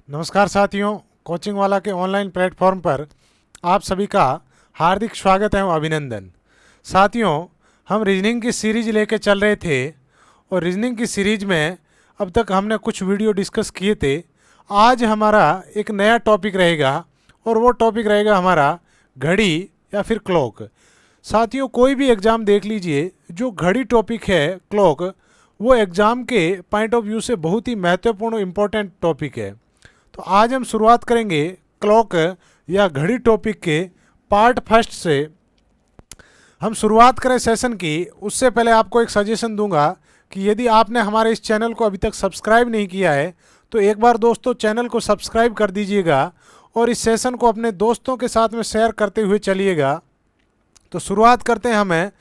नमस्कार साथियों, कोचिंग वाला के ऑनलाइन प्लेटफॉर्म पर आप सभी का हार्दिक स्वागत है और अभिनंदन। साथियों, हम रीजनिंग की सीरीज लेके चल रहे थे और रीजनिंग की सीरीज में अब तक हमने कुछ वीडियो डिस्कस किए थे। आज हमारा एक नया टॉपिक रहेगा और वो टॉपिक रहेगा हमारा घड़ी या फिर क्लॉक। साथियों, कोई भी एग्ज़ाम देख लीजिए, जो घड़ी टॉपिक है क्लॉक, वो एग्ज़ाम के पॉइंट ऑफ व्यू से बहुत ही महत्वपूर्ण इम्पोर्टेंट टॉपिक है। तो आज हम शुरुआत करेंगे क्लॉक या घड़ी टॉपिक के पार्ट फर्स्ट से। हम शुरुआत करें सेशन की, उससे पहले आपको एक सजेशन दूंगा कि यदि आपने हमारे इस चैनल को अभी तक सब्सक्राइब नहीं किया है तो एक बार दोस्तों चैनल को सब्सक्राइब कर दीजिएगा और इस सेशन को अपने दोस्तों के साथ में शेयर करते हुए चलिएगा। तो शुरुआत करते हैं हमें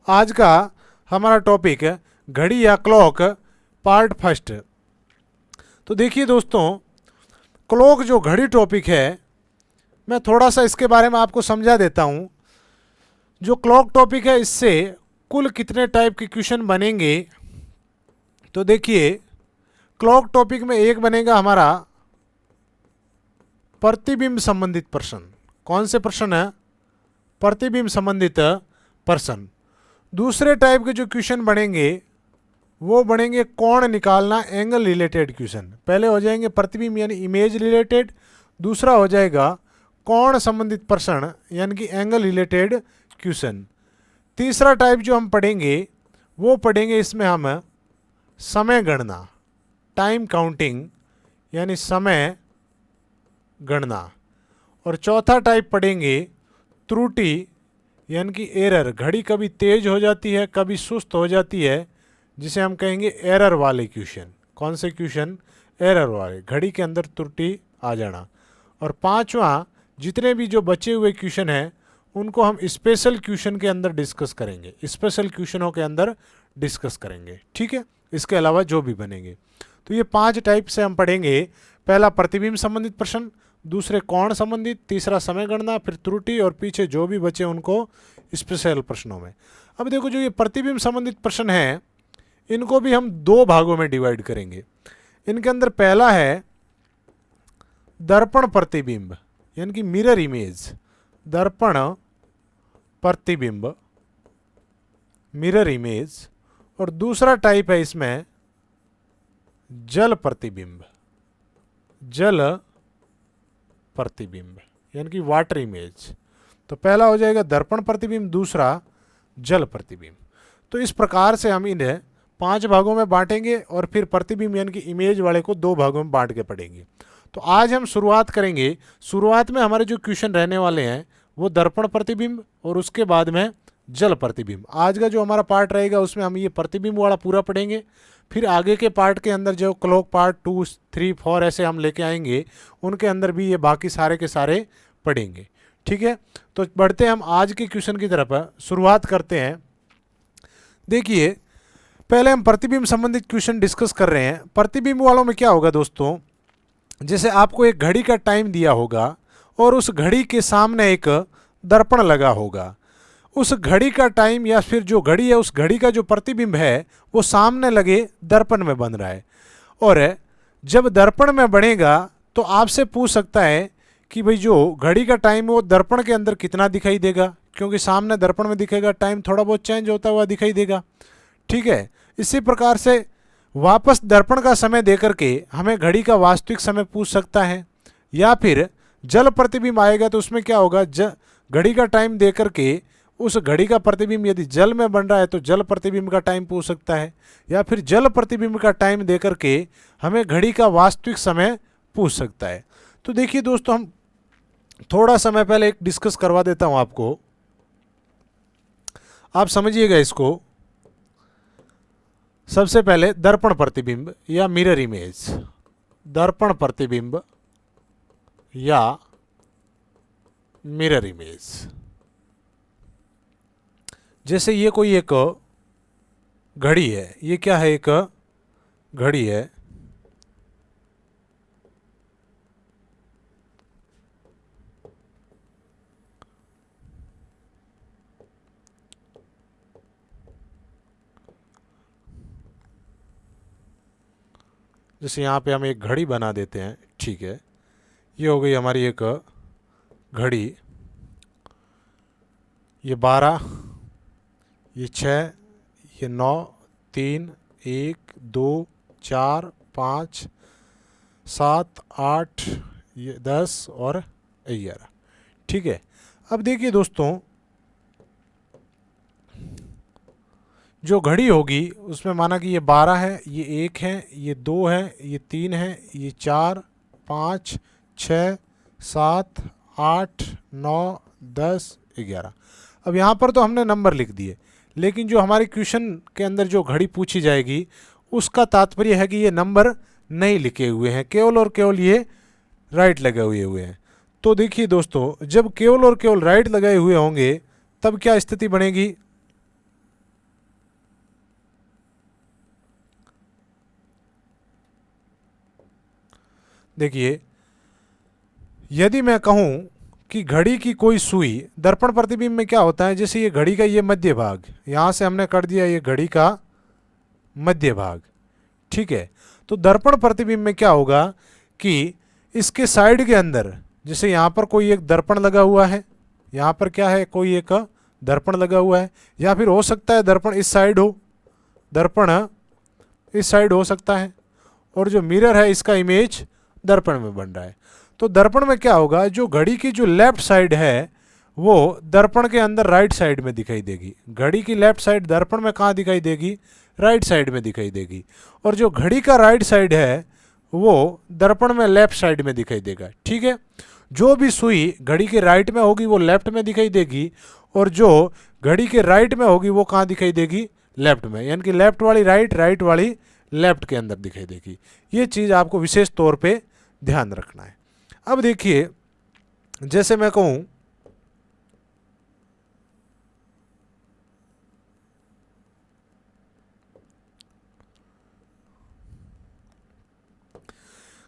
आज का हमारा टॉपिक घड़ी या क्लॉक पार्ट फर्स्ट। तो देखिए दोस्तों, क्लॉक जो घड़ी टॉपिक है, मैं थोड़ा सा इसके बारे में आपको समझा देता हूँ। जो क्लॉक टॉपिक है, इससे कुल कितने टाइप के क्वेश्चन बनेंगे। तो देखिए, क्लॉक टॉपिक में एक बनेगा हमारा प्रतिबिंब संबंधित प्रश्न। कौन से प्रश्न है? प्रतिबिंब संबंधित प्रश्न। दूसरे टाइप के जो क्वेश्चन बनेंगे वो बनेंगे कोण निकालना, एंगल रिलेटेड क्वेश्चन। पहले हो जाएंगे प्रतिबिंब यानी इमेज रिलेटेड, दूसरा हो जाएगा कोण संबंधित प्रश्न यानी कि एंगल रिलेटेड क्वेश्चन। तीसरा टाइप जो हम पढ़ेंगे वो पढ़ेंगे इसमें हम समय गणना, टाइम काउंटिंग यानी समय गणना। और चौथा टाइप पढ़ेंगे त्रुटि यानी कि एरर। घड़ी कभी तेज हो जाती है, कभी सुस्त हो जाती है, जिसे हम कहेंगे एरर वाले क्वेश्चन। कौन से क्वेश्चन? एरर वाले, घड़ी के अंदर त्रुटि आ जाना। और पांचवा, जितने भी जो बचे हुए क्वेश्चन हैं उनको हम स्पेशल क्वेश्चन के अंदर डिस्कस करेंगे, स्पेशल क्वेश्चनों के अंदर डिस्कस करेंगे। ठीक है, इसके अलावा जो भी बनेंगे। तो ये 5 टाइप से हम पढ़ेंगे। पहला प्रतिबिंब संबंधित प्रश्न, दूसरे कोण संबंधित, तीसरा समय गणना, फिर त्रुटि, और पीछे जो भी बचे उनको स्पेशल प्रश्नों में। अब देखो, जो ये प्रतिबिंब संबंधित प्रश्न हैं इनको भी हम 2 भागों में डिवाइड करेंगे। इनके अंदर पहला है दर्पण प्रतिबिंब यानी कि मिरर इमेज। दर्पण प्रतिबिंब, मिरर इमेज। और दूसरा टाइप है इसमें जल प्रतिबिंब, जल प्रतिबिंब यानी कि वाटर इमेज। तो पहला हो जाएगा दर्पण प्रतिबिंब, दूसरा जल प्रतिबिंब। तो इस प्रकार से हम इन्हें 5 भागों में बांटेंगे और फिर प्रतिबिंब यानी कि इमेज वाले को 2 भागों में बांट के पढ़ेंगे। तो आज हम शुरुआत करेंगे। शुरुआत में हमारे जो क्वेश्चन रहने वाले हैं वो दर्पण प्रतिबिंब और उसके बाद में जल प्रतिबिंब। आज का जो हमारा पार्ट रहेगा उसमें हम ये प्रतिबिंब वाला पूरा पढ़ेंगे। फिर आगे के पार्ट के अंदर जो क्लॉक पार्ट 2, 3, 4 ऐसे हम लेके आएंगे, उनके अंदर भी ये बाकी सारे के सारे पढ़ेंगे। ठीक है, तो बढ़ते हैं हम आज के क्वेश्चन की तरफ। शुरुआत करते हैं। देखिए, पहले हम प्रतिबिंब संबंधित क्वेश्चन डिस्कस कर रहे हैं। प्रतिबिंब वालों में क्या होगा दोस्तों, जैसे आपको एक घड़ी का टाइम दिया होगा और उस घड़ी के सामने एक दर्पण लगा होगा। उस घड़ी का टाइम या फिर जो घड़ी है, उस घड़ी का जो प्रतिबिंब है वो सामने लगे दर्पण में बन रहा है। और जब दर्पण में बनेगा तो आपसे पूछ सकता है कि भाई जो घड़ी का टाइम है वो दर्पण के अंदर कितना दिखाई देगा, क्योंकि सामने दर्पण में दिखेगा, टाइम थोड़ा बहुत चेंज होता हुआ दिखाई देगा। ठीक है, इसी प्रकार से वापस दर्पण का समय देकर के हमें घड़ी का वास्तविक समय पूछ सकता है। या फिर जल प्रतिबिंब आएगा तो उसमें क्या होगा, घड़ी का टाइम देकर के उस घड़ी का प्रतिबिंब यदि जल में बन रहा है तो जल प्रतिबिंब का टाइम पूछ सकता है। या फिर जल प्रतिबिंब का टाइम देकर के हमें घड़ी का वास्तविक समय पूछ सकता है। तो देखिए दोस्तों, हम थोड़ा समय पहले एक डिस्कस करवा देता हूं आपको, आप समझिएगा इसको। सबसे पहले दर्पण प्रतिबिंब या मिरर इमेज। दर्पण प्रतिबिंब या मिरर इमेज। जैसे ये कोई एक घड़ी है, ये क्या है, एक घड़ी है। जैसे यहाँ पे हम एक घड़ी बना देते हैं, ठीक है, ये हो गई हमारी एक घड़ी, ये 12, ये 6, ये 9, 3, 1, 2, 4, 5, 7, 8, ये 10 और 11, ठीक है। अब देखिए दोस्तों, जो घड़ी होगी उसमें माना कि ये 12 है, ये 1 है, ये 2 है, ये 3 है, ये 4, 5, 6, 7, 8, 9, 10, 11। अब यहाँ पर तो हमने नंबर लिख दिए, लेकिन जो हमारे क्वेश्चन के अंदर जो घड़ी पूछी जाएगी उसका तात्पर्य है कि ये नंबर नहीं लिखे हुए हैं, केवल और केवल ये राइट लगे हुए हैं। तो देखिए दोस्तों, जब केवल और केवल राइट लगाए हुए होंगे तब क्या स्थिति बनेगी, देखिए यदि मैं कहूं कि घड़ी की कोई सुई, दर्पण प्रतिबिंब में क्या होता है, जैसे ये घड़ी का ये मध्य भाग, यहां से हमने कर दिया ये घड़ी का मध्य भाग, ठीक है। तो दर्पण प्रतिबिंब में क्या होगा कि इसके साइड के अंदर, जैसे यहां पर कोई एक दर्पण लगा हुआ है, यहां पर क्या है, कोई एक दर्पण लगा हुआ है, या फिर हो सकता है दर्पण इस साइड हो, दर्पण इस साइड हो सकता है, और जो मिरर है इसका इमेज दर्पण में बन रहा है। तो दर्पण में क्या होगा, जो घड़ी की जो लेफ्ट साइड है वो दर्पण के अंदर राइट साइड में दिखाई देगी। घड़ी की लेफ्ट साइड दर्पण में कहाँ दिखाई देगी, राइट साइड में दिखाई देगी। और जो घड़ी का राइट साइड है वो दर्पण में लेफ्ट साइड में दिखाई देगा, ठीक है। जो भी सुई घड़ी के राइट में होगी वो लेफ्ट में दिखाई देगी, और जो घड़ी के राइट में होगी वो कहाँ दिखाई देगी, लेफ्ट में, यानी कि लेफ्ट वाली राइट, राइट वाली लेफ्ट के अंदर दिखाई देगी। ये चीज़ आपको विशेष तौर पे ध्यान रखना है। अब देखिए, जैसे मैं कहूं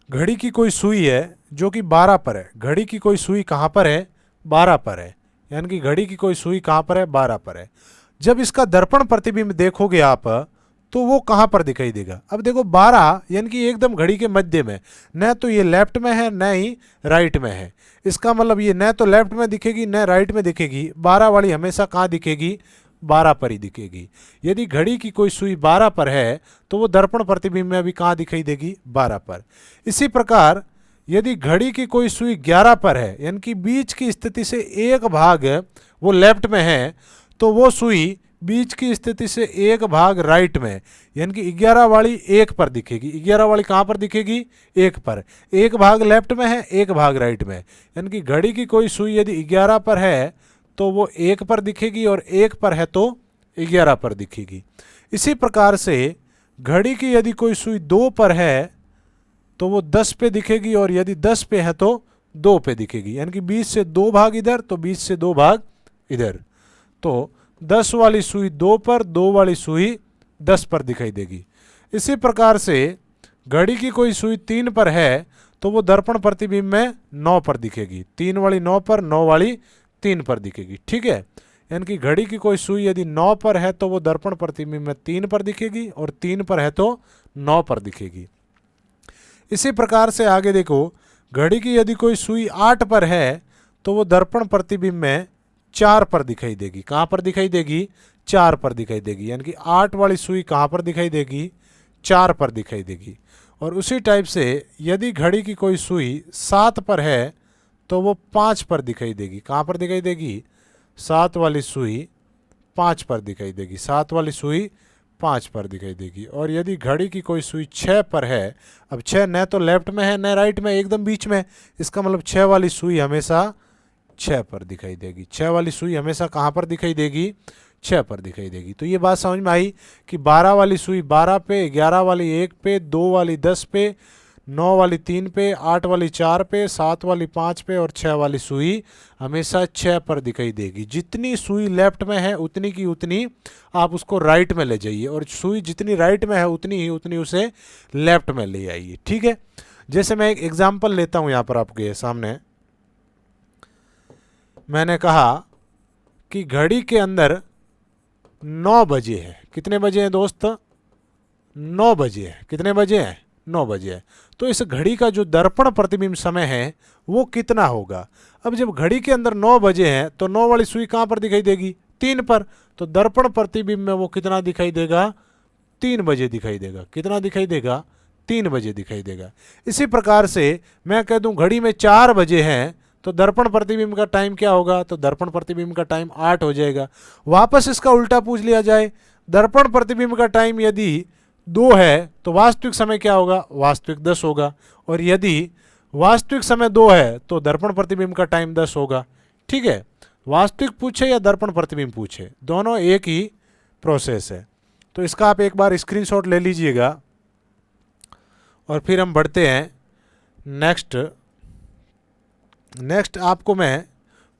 घड़ी की कोई सुई है जो कि 12 पर है, घड़ी की कोई सुई कहां पर है, 12 पर है, यानी कि घड़ी की कोई सुई कहां पर है, 12 पर है। जब इसका दर्पण प्रतिबिंब देखोगे आप तो वो कहां पर दिखाई देगा। अब देखो 12 यानी कि एकदम घड़ी के मध्य में, न तो ये लेफ्ट में है न ही राइट में है। इसका मतलब ये न तो लेफ्ट में दिखेगी न राइट में दिखेगी, 12 वाली हमेशा कहाँ दिखेगी, 12 पर ही दिखेगी। यदि घड़ी की कोई सुई 12 पर है तो वो दर्पण प्रतिबिंब में भी कहाँ दिखाई देगी, 12 पर। इसी प्रकार यदि घड़ी की कोई सुई 11 पर है, यानी कि बीच की स्थिति से एक भाग वो लेफ्ट में है, तो वो सुई बीच की स्थिति से एक भाग राइट में, यानी कि 11 वाली 1 पर दिखेगी। 11 वाली कहाँ पर दिखेगी, 1 पर। एक भाग लेफ्ट में है, एक भाग राइट में, यानी कि घड़ी की कोई सुई यदि 11 पर है तो वो 1 पर दिखेगी, और 1 पर है तो 11 पर दिखेगी। इसी प्रकार से घड़ी की यदि कोई सुई 2 पर है तो वो 10 पे दिखेगी, और यदि 10 पे है तो 2 पे दिखेगी, यानी कि 20 से 2 भाग इधर तो 20 से 2 भाग इधर। तो 10 वाली सुई 2 पर, 2 वाली सुई 10 पर दिखाई देगी। इसी प्रकार से घड़ी की कोई सुई 3 पर है तो वो दर्पण प्रतिबिंब में 9 पर दिखेगी, 3 वाली 9 पर, 9 वाली 3 पर दिखेगी, ठीक है। यानी कि घड़ी की कोई सुई यदि 9 पर है तो वो दर्पण प्रतिबिंब में 3 पर दिखेगी, और 3 पर है तो 9 पर दिखेगी। इसी प्रकार से आगे देखो, घड़ी की यदि कोई सुई 8 पर है तो वो दर्पण प्रतिबिंब में 4 पर दिखाई देगी। कहाँ पर दिखाई देगी, 4 पर दिखाई देगी, यानी कि 8 वाली सुई कहाँ पर दिखाई देगी, 4 पर दिखाई देगी। और उसी टाइप से यदि घड़ी की कोई सुई 7 पर है तो वो 5 पर दिखाई देगी। कहाँ पर दिखाई देगी, 7 वाली सुई 5 पर दिखाई देगी, 7 वाली सुई 5 पर दिखाई देगी। और यदि घड़ी की कोई सुई 6 पर है, अब 6 न तो लेफ्ट में है न राइट में, एकदम बीच में, इसका मतलब 6 वाली सुई हमेशा 6 पर दिखाई देगी। 6 वाली सुई हमेशा कहाँ पर दिखाई देगी, 6 पर दिखाई देगी। तो ये बात समझ में आई कि 12 वाली सुई 12 पे, 11 वाली 1 पे, 2 वाली 10 पे, 9 वाली 3 पे, 8 वाली 4 पे, 7 वाली 5 पे, और 6 वाली सुई हमेशा 6 पर दिखाई देगी। जितनी सुई लेफ्ट में है उतनी की उतनी आप उसको राइट में ले जाइए, और सुई जितनी राइट में है उतनी ही उतनी उसे लेफ्ट में ले आइए, ठीक है। जैसे मैं एक एग्जाम्पल लेता हूँ यहाँ पर आपके सामने। मैंने कहा कि घड़ी के अंदर 9 बजे है। कितने बजे हैं दोस्त, 9 बजे है। कितने बजे हैं, 9 बजे है। तो इस घड़ी का जो दर्पण प्रतिबिंब समय है वो कितना होगा। अब जब घड़ी के अंदर 9 बजे हैं तो 9 वाली सुई कहाँ पर दिखाई देगी, 3 पर। तो दर्पण प्रतिबिंब में वो कितना दिखाई देगा, 3 बजे दिखाई देगा। कितना दिखाई देगा, 3 बजे दिखाई देगा। इसी प्रकार से मैं कह दूं घड़ी में 4 बजे हैं तो दर्पण प्रतिबिंब का टाइम क्या होगा, तो दर्पण प्रतिबिंब का टाइम 8 हो जाएगा। वापस इसका उल्टा पूछ लिया जाए, दर्पण प्रतिबिंब का टाइम यदि 2 है तो वास्तविक समय क्या होगा, वास्तविक 10 होगा। और यदि वास्तविक समय 2 है तो दर्पण प्रतिबिंब का टाइम 10 होगा। ठीक है, वास्तविक पूछे या दर्पण प्रतिबिंब पूछे, दोनों एक ही प्रोसेस है। तो इसका आप एक बार स्क्रीनशॉट ले लीजिएगा और फिर हम बढ़ते हैं नेक्स्ट आपको मैं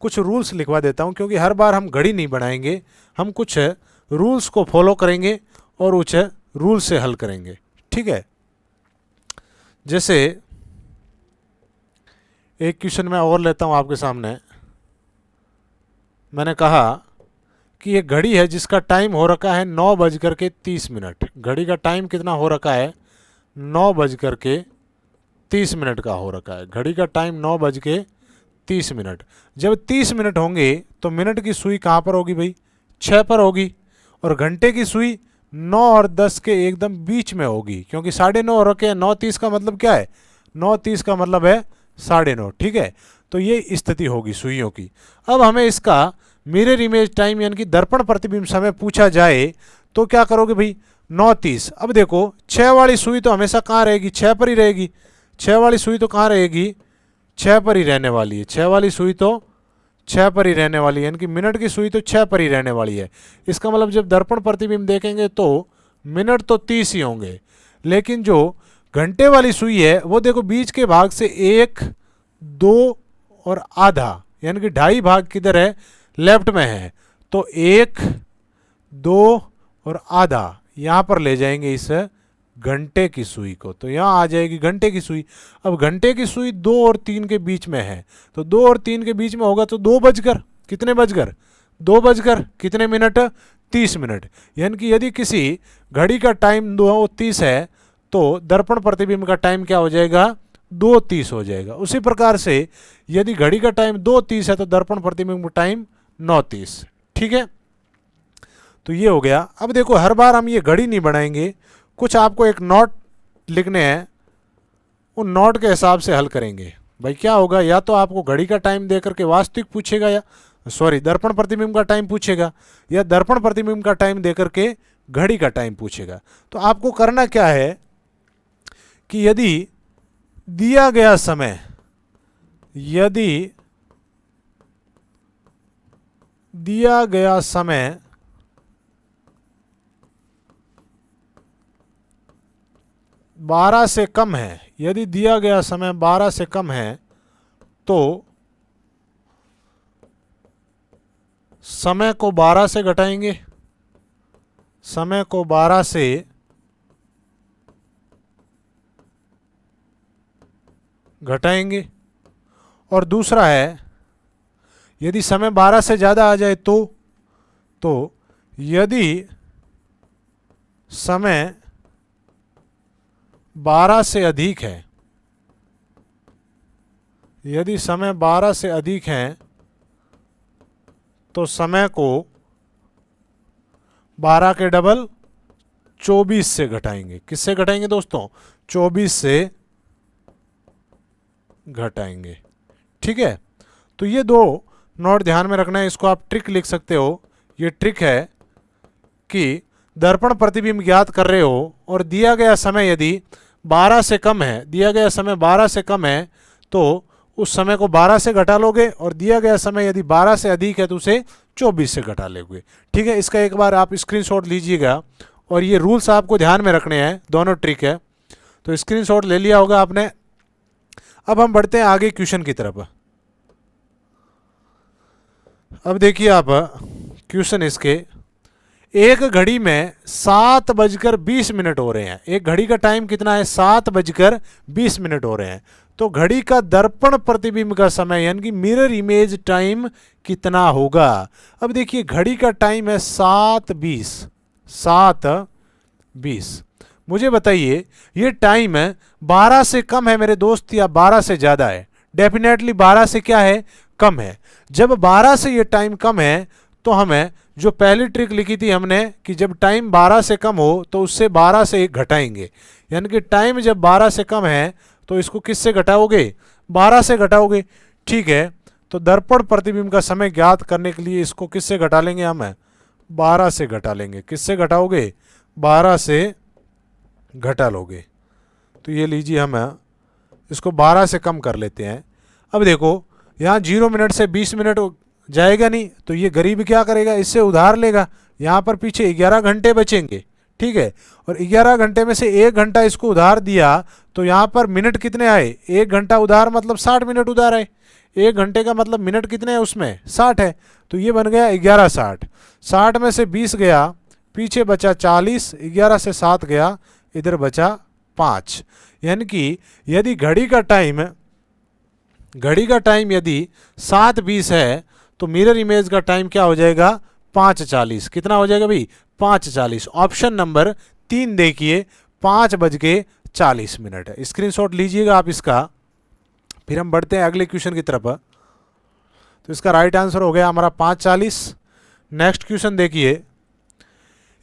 कुछ रूल्स लिखवा देता हूं, क्योंकि हर बार हम घड़ी नहीं बनाएंगे, हम कुछ रूल्स को फॉलो करेंगे और उस रूल से हल करेंगे। ठीक है, जैसे एक क्वेश्चन मैं और लेता हूं आपके सामने। मैंने कहा कि ये घड़ी है जिसका टाइम हो रखा है 9:30। घड़ी का टाइम कितना हो रखा है, 9:30 का हो रखा है। घड़ी का टाइम 9:30। जब 30 मिनट होंगे तो मिनट की सुई कहाँ पर होगी भाई, 6 पर होगी। और घंटे की सुई 9 और 10 के एकदम बीच में होगी, क्योंकि 9:30 हो रखे हैं। 9:30 का मतलब क्या है, 9:30 का मतलब है 9:30। ठीक है, तो ये स्थिति होगी सुइयों की। अब हमें इसका मिरर इमेज टाइम यानी कि दर्पण प्रतिबिंब समय पूछा जाए तो क्या करोगे भाई, 9:30। अब देखो 6 वाली सुई तो हमेशा कहाँ रहेगी, 6 पर ही रहेगी। 6 वाली सुई तो कहाँ रहेगी, 6 पर ही रहने वाली है। 6 वाली सुई तो 6 पर ही रहने वाली है, यानी कि मिनट की सुई तो 6 पर ही रहने वाली है। इसका मतलब जब दर्पण प्रतिबिंब देखेंगे तो मिनट तो 30 ही होंगे, लेकिन जो घंटे वाली सुई है वो देखो बीच के भाग से 1, 2 और आधा यानी कि 2.5 भाग किधर है, लेफ्ट में है। तो 1, 2 और आधा यहाँ पर ले जाएंगे इस घंटे की सुई को, तो यहाँ आ जाएगी घंटे की सुई। अब घंटे की सुई 2 और 3 के बीच में है, तो 2 और 3 के बीच में होगा तो 2 बजकर कितने बजकर 2 बजकर कितने मिनट, 30 मिनट। यानी कि यदि किसी घड़ी का टाइम 2:30 है तो दर्पण प्रतिबिंब का टाइम क्या हो जाएगा, 2:30 हो जाएगा। उसी प्रकार से यदि घड़ी का टाइम 2:30 है तो दर्पण प्रतिबिंब का टाइम 9:30। ठीक है, तो ये हो गया। अब देखो हर बार हम ये घड़ी नहीं बनाएंगे, कुछ आपको एक नोट लिखने हैं, उन नोट के हिसाब से हल करेंगे। भाई क्या होगा, या तो आपको घड़ी का टाइम देकर के वास्तविक पूछेगा, या दर्पण प्रतिबिंब का टाइम पूछेगा, या दर्पण प्रतिबिंब का टाइम देकर के घड़ी का टाइम पूछेगा। तो आपको करना क्या है कि यदि दिया गया समय 12 से कम है, यदि दिया गया समय 12 से कम है तो समय को 12 से घटाएंगे, समय को 12 से घटाएंगे। और दूसरा है यदि समय 12 से ज़्यादा आ जाए तो यदि समय 12 से अधिक है, यदि समय 12 से अधिक है तो समय को 12 के डबल 24 से घटाएंगे। किससे घटाएंगे दोस्तों, 24 से घटाएंगे। ठीक है, तो ये 2 नोट ध्यान में रखना है, इसको आप ट्रिक लिख सकते हो। ये ट्रिक है कि दर्पण प्रतिबिंब ज्ञात कर रहे हो और दिया गया समय यदि 12 से कम है, दिया गया समय 12 से कम है तो उस समय को 12 से घटा लोगे, और दिया गया समय यदि 12 से अधिक है तो उसे 24 से घटा लोगे। ठीक है, इसका एक बार आप स्क्रीनशॉट लीजिएगा और ये रूल्स आपको ध्यान में रखने हैं, दोनों ट्रिक है। तो स्क्रीनशॉट ले लिया होगा आपने। अब हम बढ़ते हैं आगे क्वेश्चन की तरफ। अब देखिए आप क्वेश्चन इसके, एक घड़ी में 7:20 हो रहे हैं। एक घड़ी का टाइम कितना है, 7:20 हो रहे हैं। तो घड़ी का दर्पण प्रतिबिंब का समय यानी कि मिरर इमेज टाइम कितना होगा। अब देखिए घड़ी का टाइम है 7:20, मुझे बताइए ये टाइम है 12 से कम है मेरे दोस्त या 12 से ज़्यादा है? डेफिनेटली 12 से क्या है, कम है। जब 12 से ये टाइम कम है तो हमें जो पहली ट्रिक लिखी थी हमने कि जब टाइम 12 से कम हो तो उससे 12 से एक घटाएंगे, यानी कि टाइम जब 12 से कम है तो इसको किससे घटाओगे, 12 से घटाओगे। ठीक है, तो दर्पण प्रतिबिंब का समय ज्ञात करने के लिए इसको किससे घटा लेंगे, हम 12 से घटा लेंगे। किससे घटाओगे, 12 से घटा लोगे। तो ये लीजिए हम इसको 12 से कम कर लेते हैं। अब देखो यहाँ 0 मिनट से 20 मिनट जाएगा नहीं, तो ये गरीब क्या करेगा, इससे उधार लेगा। यहाँ पर पीछे 11 घंटे बचेंगे। ठीक है, और 11 घंटे में से 1 घंटा इसको उधार दिया तो यहाँ पर मिनट कितने आए, 1 घंटा उधार मतलब 60 मिनट उधार आए। 1 घंटे का मतलब मिनट कितने हैं उसमें, 60 है। तो ये बन गया 11 60। 60 में से 20 गया, पीछे बचा 40, 11 से 7 गया, इधर बचा 5। यानी कि यदि घड़ी का टाइम यदि 7:20 है तो मिरर इमेज का टाइम क्या हो जाएगा, 5:40। कितना हो जाएगा भाई, 5:40। ऑप्शन नंबर 3 देखिए, 5:40 है। स्क्रीनशॉट लीजिएगा आप इसका। फिर हम बढ़ते हैं अगले क्वेश्चन की तरफ। तो इसका राइट आंसर हो गया हमारा 5:40। नेक्स्ट क्वेश्चन देखिए,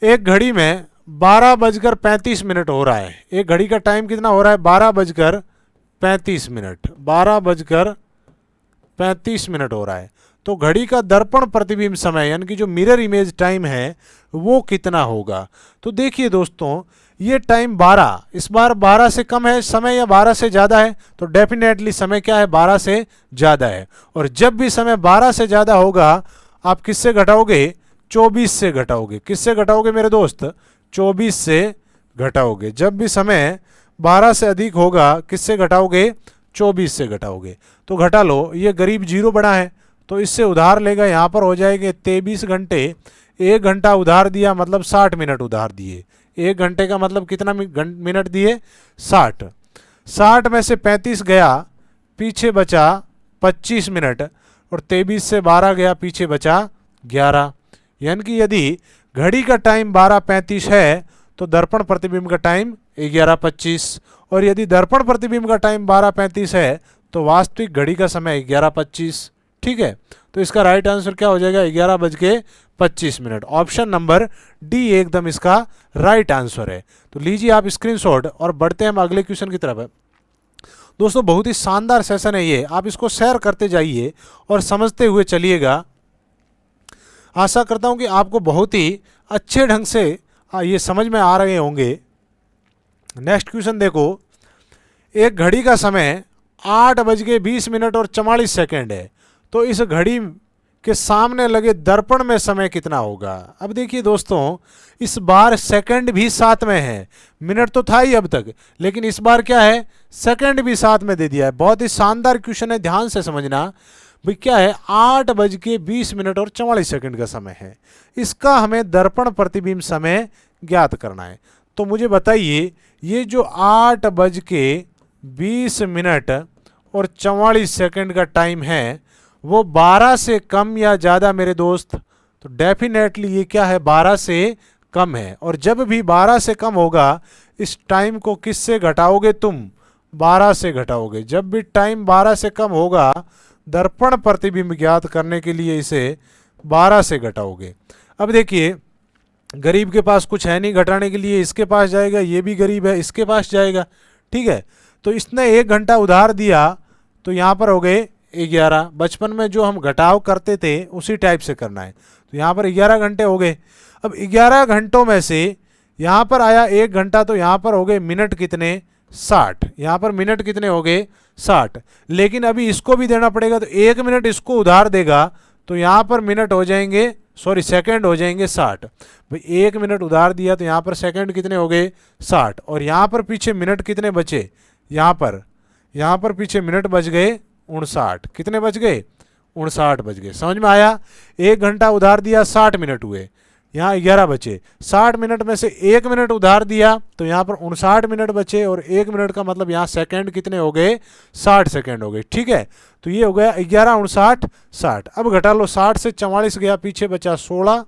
एक घड़ी में 12:35 हो रहा है। एक घड़ी का टाइम कितना हो रहा है, 12:35। 12:35 हो रहा है। तो घड़ी का दर्पण प्रतिबिंब समय यानी कि जो मिरर इमेज टाइम है वो कितना होगा। तो देखिए दोस्तों, ये टाइम 12, इस बार 12 से कम है समय या 12 से ज़्यादा है, तो डेफिनेटली समय क्या है, 12 से ज़्यादा है। और जब भी समय 12 से ज़्यादा होगा आप किससे घटाओगे, 24 से घटाओगे। किससे घटाओगे मेरे दोस्त, 24 से घटाओगे। जब भी समय 12 से अधिक होगा किससे घटाओगे, 24 से घटाओगे। तो घटा लो, ये गरीब 0 बना है तो इससे उधार लेगा, यहाँ पर हो जाएंगे 23 घंटे। 1 घंटा उधार दिया मतलब 60 मिनट उधार दिए। 1 घंटे का मतलब कितना मिनट दिए, 60। 60 में से 35 गया, पीछे बचा 25 मिनट, और 23 से 12 गया, पीछे बचा 11। यानी कि यदि घड़ी का टाइम 12:35 है तो दर्पण प्रतिबिंब का टाइम 11:25, और यदि दर्पण प्रतिबिंब का टाइम 12:35 है तो वास्तविक घड़ी का समय 11:25। ठीक है, तो इसका राइट आंसर क्या हो जाएगा, 11:25। ऑप्शन नंबर डी एकदम इसका राइट आंसर है। तो लीजिए आप स्क्रीनशॉट और बढ़ते हैं हम अगले क्वेश्चन की तरफ। दोस्तों बहुत ही शानदार सेशन है ये, आप इसको शेयर करते जाइए और समझते हुए चलिएगा। आशा करता हूं कि आपको बहुत ही अच्छे ढंग से ये समझ में आ रहे होंगे। नेक्स्ट क्वेश्चन देखो, एक घड़ी का समय 8:20 और 44 है, तो इस घड़ी के सामने लगे दर्पण में समय कितना होगा। अब देखिए दोस्तों, इस बार सेकंड भी साथ में है, मिनट तो था ही अब तक, लेकिन इस बार क्या है, सेकंड भी साथ में दे दिया है। बहुत ही शानदार क्वेश्चन है, ध्यान से समझना। भाई क्या है, 8:20 और 44 का समय है। इसका हमें दर्पण प्रतिबिंब समय ज्ञात करना है। तो मुझे बताइए, ये जो 8:20 और 44 का टाइम है वो 12 से कम या ज़्यादा मेरे दोस्त। तो डेफिनेटली ये क्या है, 12 से कम है। और जब भी 12 से कम होगा इस टाइम को किससे घटाओगे तुम, 12 से घटाओगे। जब भी टाइम 12 से कम होगा दर्पण प्रतिबिंब ज्ञात करने के लिए इसे 12 से घटाओगे। अब देखिए, गरीब के पास कुछ है नहीं घटाने के लिए, इसके पास जाएगा, ये भी गरीब है इसके पास जाएगा। ठीक है, तो इसने 1 घंटा उधार दिया तो यहाँ पर हो गए 11। बचपन में जो हम घटाव करते थे उसी टाइप से करना है। तो यहाँ पर 11 घंटे हो गए। अब 11 घंटों में से यहाँ पर आया 1 घंटा, तो यहाँ पर हो गए मिनट कितने, 60। यहाँ पर मिनट कितने हो गए, 60। लेकिन अभी इसको भी देना पड़ेगा, तो 1 मिनट इसको उधार देगा तो यहाँ पर मिनट हो जाएंगे, सॉरी सेकंड हो जाएंगे 60। भाई 1 मिनट उधार दिया तो यहाँ पर सेकंड कितने हो गए, 60। और यहाँ पर पीछे मिनट कितने बचे, यहाँ पर पीछे मिनट बच गए 59। कितने बच गए, 59 बच गए। समझ में आया, 1 घंटा उधार दिया 60 मिनट हुए, यहाँ 11 बचे। 60 मिनट में से 1 मिनट उधार दिया तो यहाँ पर 59 मिनट बचे, और 1 मिनट का मतलब यहाँ सेकंड कितने हो गए, 60 सेकंड हो गए। ठीक है, तो ये हो गया 11 59 60। अब घटा लो, 60 से 44 गया, पीछे बचा 16।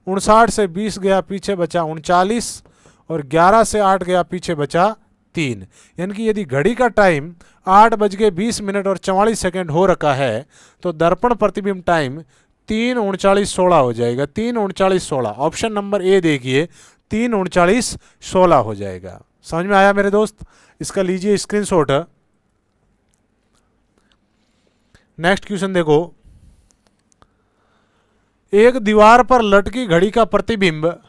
59 से 20 गया, पीछे बचा 39। और 11 से 8 गया, पीछे बचा 3। यानी कि यदि घड़ी का टाइम 8:20 और 44 सेकेंड हो रखा है तो दर्पण प्रतिबिंब टाइम 3:39:16 हो जाएगा। 3:39:16 ऑप्शन नंबर ए देखिए, 3:39:16 हो जाएगा। समझ में आया मेरे दोस्त? इसका लीजिए स्क्रीनशॉट। नेक्स्ट क्वेश्चन देखो, एक दीवार पर लटकी घड़ी का प्रतिबिंब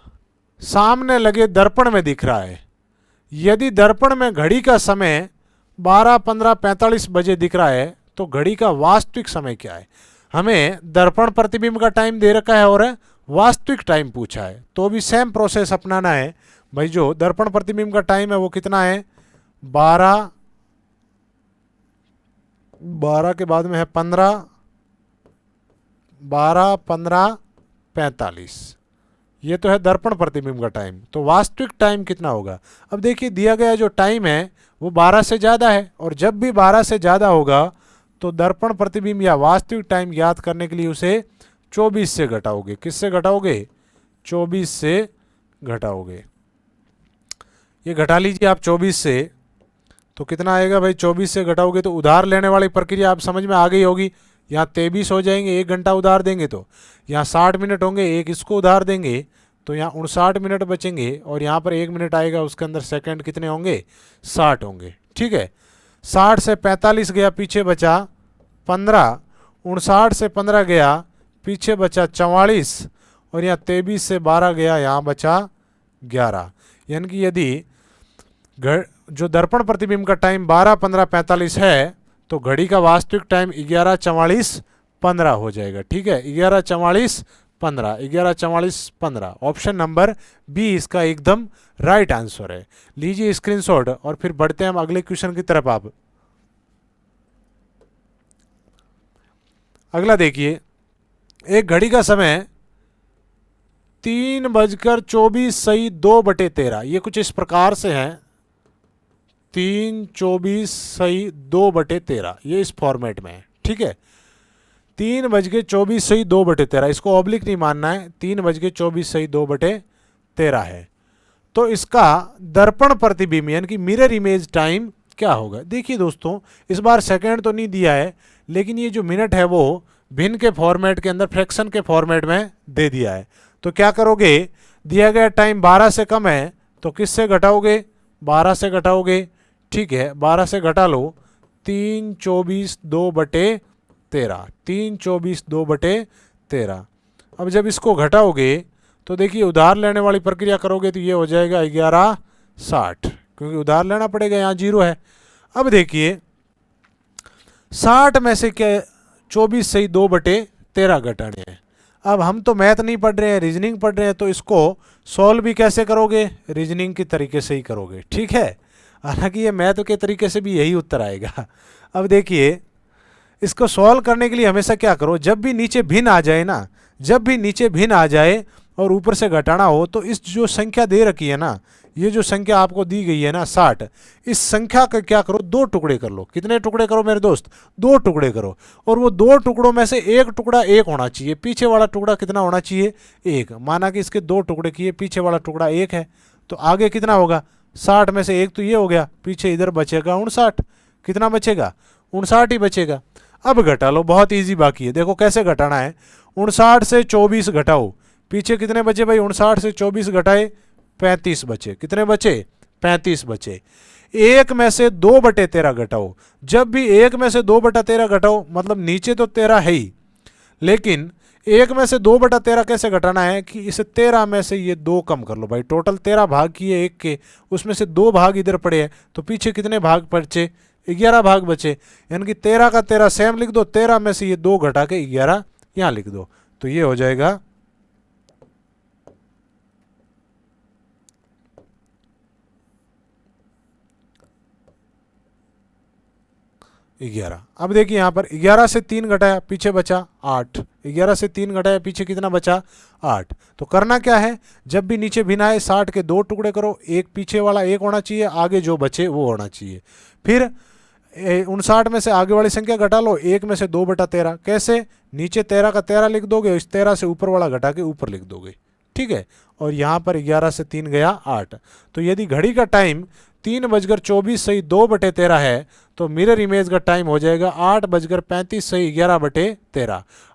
सामने लगे दर्पण में दिख रहा है। यदि दर्पण में घड़ी का समय 12, 15, 45 बजे दिख रहा है तो घड़ी का वास्तविक समय क्या है? हमें दर्पण प्रतिबिंब का टाइम दे रखा है और वास्तविक टाइम पूछा है, तो भी सेम प्रोसेस अपनाना है भाई। जो दर्पण प्रतिबिंब का टाइम है वो कितना है? 12 के बाद में है 15, 12, 15, 45। ये तो है दर्पण प्रतिबिंब का टाइम। तो वास्तविक टाइम कितना होगा? अब देखिए दिया गया जो टाइम है वो 12 से ज़्यादा है, और जब भी 12 से ज़्यादा होगा तो दर्पण प्रतिबिंब या वास्तविक टाइम ज्ञात करने के लिए उसे 24 से घटाओगे। किससे घटाओगे? 24 से घटाओगे। ये घटा लीजिए आप 24 से, तो कितना आएगा भाई? 24 से घटाओगे तो उधार लेने वाली प्रक्रिया आप समझ में आ गई होगी। यहाँ 23 हो जाएंगे, 1 घंटा उधार देंगे तो यहाँ 60 मिनट होंगे, एक इसको उधार देंगे तो यहाँ 59 मिनट बचेंगे, और यहाँ पर 1 मिनट आएगा, उसके अंदर सेकंड कितने होंगे? 60 होंगे। ठीक है, 60 से 45 गया, पीछे बचा 15, 59 से 15 गया, पीछे बचा 44, और यहाँ 23 से 12 गया, यहाँ बचा 11। यानी कि यदि जो दर्पण प्रतिबिंब का टाइम 12, 15, 45 है तो घड़ी का वास्तविक टाइम 11, 44, 15 हो जाएगा। ठीक है, 11, 44, 15, 11, 44, 15। ऑप्शन नंबर बी इसका एकदम राइट आंसर है। लीजिए स्क्रीनशॉट और फिर बढ़ते हैं हम अगले क्वेश्चन की तरफ। आप अगला देखिए, एक घड़ी का समय 3:24 ये कुछ इस प्रकार से है। 3:24 ये इस फॉर्मेट में है। ठीक है, 3:24 इसको ऑब्लिक नहीं मानना है, 3:24 है। तो इसका दर्पण प्रतिबिंब यानी कि मिरर इमेज टाइम क्या होगा? देखिए दोस्तों, इस बार सेकंड तो नहीं दिया है, लेकिन ये जो मिनट है वो भिन्न के फॉर्मेट के अंदर फ्रैक्शन के फॉर्मेट में दे दिया है। तो क्या करोगे? दिया गया टाइम 12 से कम है तो किससे घटाओगे? 12 से घटाओगे। ठीक है, 12 से घटा लो, 3:24 3:24 अब जब इसको घटाओगे तो देखिए उधार लेने वाली प्रक्रिया करोगे तो ये हो जाएगा 11:60, क्योंकि उधार लेना पड़ेगा, यहाँ 0 है। अब देखिए 60 में से क्या 24:2 घटाने हैं। अब हम तो मैथ नहीं पढ़ रहे हैं, रीजनिंग पढ़ रहे हैं, तो इसको सॉल्व भी कैसे करोगे? रीजनिंग के तरीके से ही करोगे। ठीक है, हालांकि ये मैथ के तरीके से भी यही उत्तर आएगा। अब देखिए इसको सॉल्व करने के लिए हमेशा क्या करो, जब भी नीचे भिन्न आ जाए ना, जब भी नीचे भिन्न आ जाए और ऊपर से घटाना हो, तो इस जो संख्या दे रखी है ना, ये जो संख्या आपको दी गई है ना 60, इस संख्या का क्या करो? 2 टुकड़े कर लो। कितने टुकड़े करो मेरे दोस्त? 2 टुकड़े करो। और वो 2 टुकड़ों में से एक टुकड़ा 1 होना चाहिए, पीछे वाला टुकड़ा कितना होना चाहिए? 1। माना कि इसके 2 टुकड़े किए, पीछे वाला टुकड़ा 1 है, तो आगे कितना होगा? 60 में से 1 तो ये हो गया, पीछे इधर बचेगा 59। कितना बचेगा? 59 ही बचेगा। अब घटा लो, बहुत ईजी बाकी है। देखो कैसे घटाना है। 59 से 24 घटाओ, पीछे कितने बचे भाई? 59 से 24 घटाए 35 बचे। कितने बचे? 35 बचे। 1 में से 2/13 घटाओ। जब भी 1 में से 2/13 घटाओ, मतलब नीचे तो 13 है ही, लेकिन 1 में से 2/13 कैसे घटाना है कि इसे 13 में से ये 2 कम कर लो भाई। टोटल 13 भाग किए 1 के, उसमें से 2 भाग इधर पड़े हैं, तो पीछे कितने भाग बचे? 11 भाग बचे। यानी कि 13 का 13 सेम लिख दो, 13 में से ये 2 घटा के 11 यहाँ लिख दो, तो ये हो जाएगा 11। अब देखिए यहाँ पर 11 से 3 घटाया, पीछे बचा 8। 11 से 3 घटाया, पीछे कितना बचा? 8। तो करना क्या है? जब भी नीचे भिन्न आए 60 के 2 टुकड़े करो, एक पीछे वाला 1 होना चाहिए, आगे जो बचे वो होना चाहिए। फिर 59 में से आगे वाली संख्या घटा लो, 1 में से 2/13। कैसे? नीचे 13 का 13 लिख दोगे, इस 13 से ऊपर वाला घटा के ऊपर लिख दोगे। ठीक है, और यहाँ पर 11 से 3 गया 8। तो यदि घड़ी का टाइम 3:24 है तो मिरर इमेज का टाइम हो जाएगा 8:35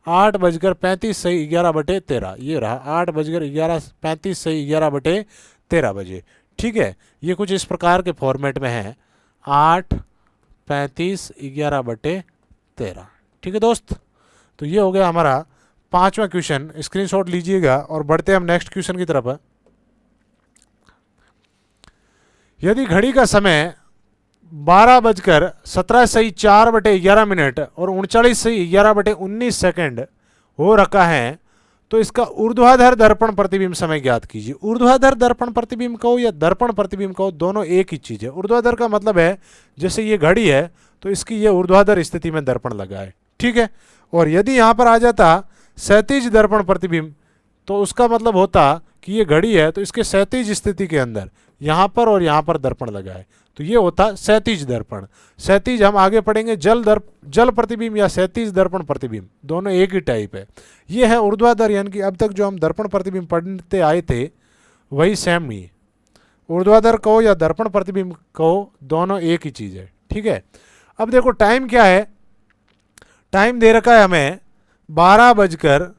8:35 ये रहा 8:35 बजे। ठीक है, ये कुछ इस प्रकार के फॉर्मेट में है 8:35 ठीक है दोस्त। तो ये हो गया हमारा 5वां क्वेश्चन, स्क्रीनशॉट लीजिएगा और बढ़ते हैं हम नेक्स्ट क्वेश्चन की तरफ। यदि घड़ी का समय 12:17 और 39:11 हो रखा है तो इसका ऊर्ध्वाधर दर्पण प्रतिबिंब समय ज्ञात कीजिए। ऊर्ध्वाधर दर्पण प्रतिबिंब कहो या दर्पण प्रतिबिंब कहो, दोनों एक ही चीज है। ऊर्ध्वाधर का मतलब है जैसे ये घड़ी है तो इसकी ये ऊर्ध्वाधर स्थिति में दर्पण लगा है, ठीक है। और यदि यहां पर आ जाता क्षैतिज दर्पण प्रतिबिंब तो उसका मतलब होता कि ये घड़ी है तो इसके क्षैतिज स्थिति के अंदर यहां पर और यहां पर दर्पण लगा है, तो ये होता क्षैतिज दर्पण। क्षैतिज हम आगे पढ़ेंगे जल प्रतिबिंब या क्षैतिज दर्पण प्रतिबिंब, दोनों एक ही टाइप है। ये है ऊर्ध्वाधर, यानी कि अब तक जो हम दर्पण प्रतिबिंब पढ़ते आए थे वही सेम ही। ऊर्ध्वाधर कहो या दर्पण प्रतिबिंब कहो, दोनों एक ही चीज है, ठीक है। अब देखो टाइम क्या है, टाइम दे रखा है हमें 12:17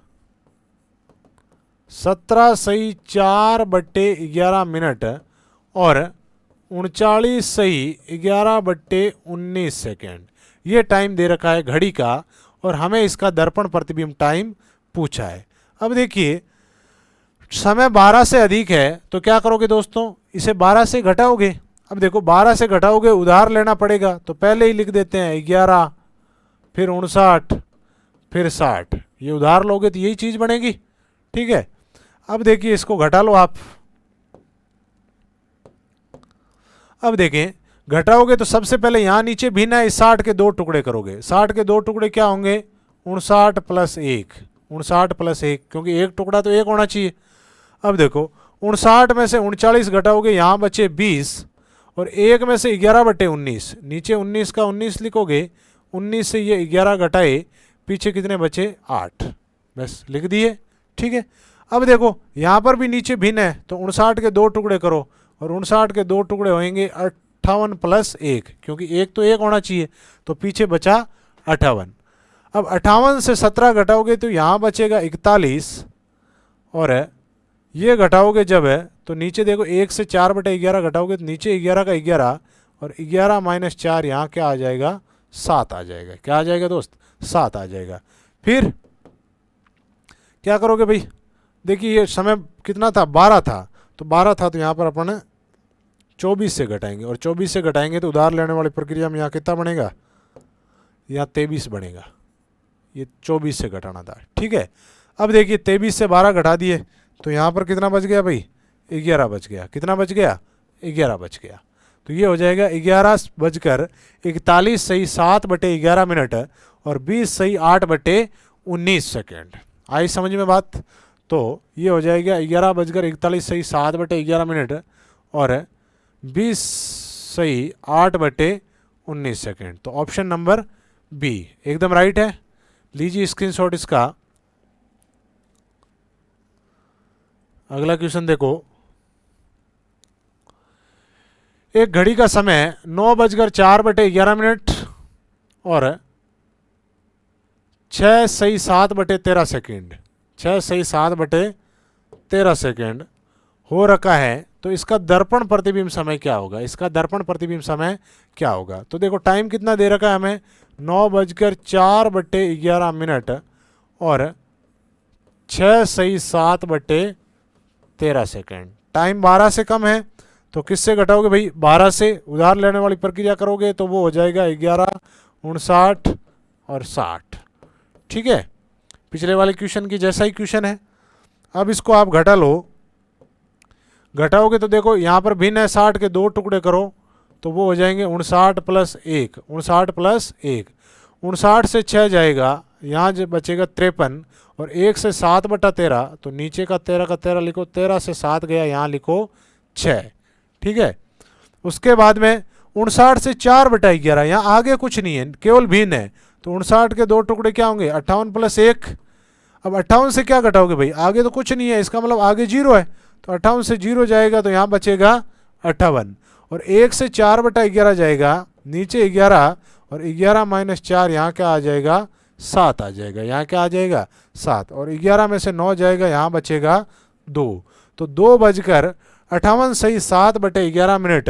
और 39:11 ये टाइम दे रखा है घड़ी का, और हमें इसका दर्पण प्रतिबिंब टाइम पूछा है। अब देखिए समय 12 से अधिक है तो क्या करोगे दोस्तों, इसे 12 से घटाओगे। अब देखो 12 से घटाओगे उधार लेना पड़ेगा, तो पहले ही लिख देते हैं 11 फिर 59 फिर 60, ये उधार लोगे तो यही चीज बनेगी, ठीक है। अब देखिए इसको घटा लो आप। अब देखें घटाओगे तो सबसे पहले यहां नीचे भिन्न है, 60 के 2 टुकड़े करोगे। 60 के 2 टुकड़े क्या होंगे, 59 + 1, 59 + 1, क्योंकि एक टुकड़ा तो एक होना चाहिए। अब देखो 59 में से 39 घटाओगे, यहां बचे 20, और 1 में से 11/19, नीचे 19 का 19 लिखोगे, 19 से ये 11 घटाए, पीछे कितने बचे 8, बस लिख दिए, ठीक है। अब देखो यहां पर भी नीचे भिन्न है तो 59 के 2 टुकड़े करो, और 59 के 2 टुकड़े होंगे 58 + 1, क्योंकि एक तो एक होना चाहिए, तो पीछे बचा 58। अब 58 से 17 घटाओगे तो यहाँ बचेगा 41, और ये घटाओगे जब है तो नीचे देखो 1 से 4/11 घटाओगे तो नीचे 11 का 11, और 11 - 4 यहाँ क्या आ जाएगा, 7 आ जाएगा। क्या आ जाएगा दोस्त, 7 आ जाएगा। फिर क्या करोगे भाई, देखिए ये समय कितना था, 12 था, तो 12 था तो यहाँ पर अपन 24 से घटाएंगे, और 24 से घटाएंगे तो उधार लेने वाली प्रक्रिया में यहाँ कितना बनेगा, यहाँ 23 बनेगा। ये 24 से घटाना था, ठीक है। अब देखिए 23 से 12 घटा दिए तो यहाँ पर कितना बच गया भाई, 11 बच गया। कितना बच गया, 11 बच गया। तो ये हो जाएगा 11:41 सही 7/11 और 20 सही 8/19। आई समझ में बात। तो ये हो जाएगा 11:41 सही 7/11 और 20 सही 8/19। तो ऑप्शन नंबर बी एकदम राइट है। लीजिए स्क्रीनशॉट इसका। अगला क्वेश्चन देखो, एक घड़ी का समय 9:04 और 6 सही 7/13 6 सही 7/13 हो रखा है, तो इसका दर्पण प्रतिबिंब समय क्या होगा, इसका दर्पण प्रतिबिंब समय क्या होगा। तो देखो टाइम कितना दे रखा है हमें, 9:04 और 6 सही 7/13। टाइम 12 से कम है तो किससे घटाओगे भाई, 12 से। उधार लेने वाली प्रक्रिया करोगे तो वो हो जाएगा 11, 59 और 60। ठीक है, पिछले वाले क्वेश्चन की जैसा ही क्वेश्चन है। अब इसको आप घटा लो, घटाओगे तो देखो यहाँ पर भिन्न है, 60 के 2 टुकड़े करो तो वो हो जाएंगे 59 + 1, 59 + 1। 59 से 6 जाएगा, यहाँ जो बचेगा 53, और 1 से 7/13, तो नीचे का 13 का 13 लिखो, 13 से 7 गया, यहाँ लिखो 6। ठीक है, उसके बाद में 59 से 4/11, यहाँ आगे कुछ नहीं है, केवल भिन्न है, तो 59 के 2 टुकड़े क्या होंगे, 58 + 1। अब 58 से क्या घटाओगे भाई, आगे तो कुछ नहीं है, इसका मतलब आगे 0 है, तो 58 से 0 जाएगा तो यहाँ बचेगा 58, और 1 से 4/11 जाएगा, नीचे 11, और 11 - 4 यहाँ क्या आ जाएगा, 7 आ जाएगा, यहाँ क्या आ जाएगा 7, और 11 में से 9 जाएगा, यहाँ बचेगा 2, तो 2:58 सही 7/11 मिनट,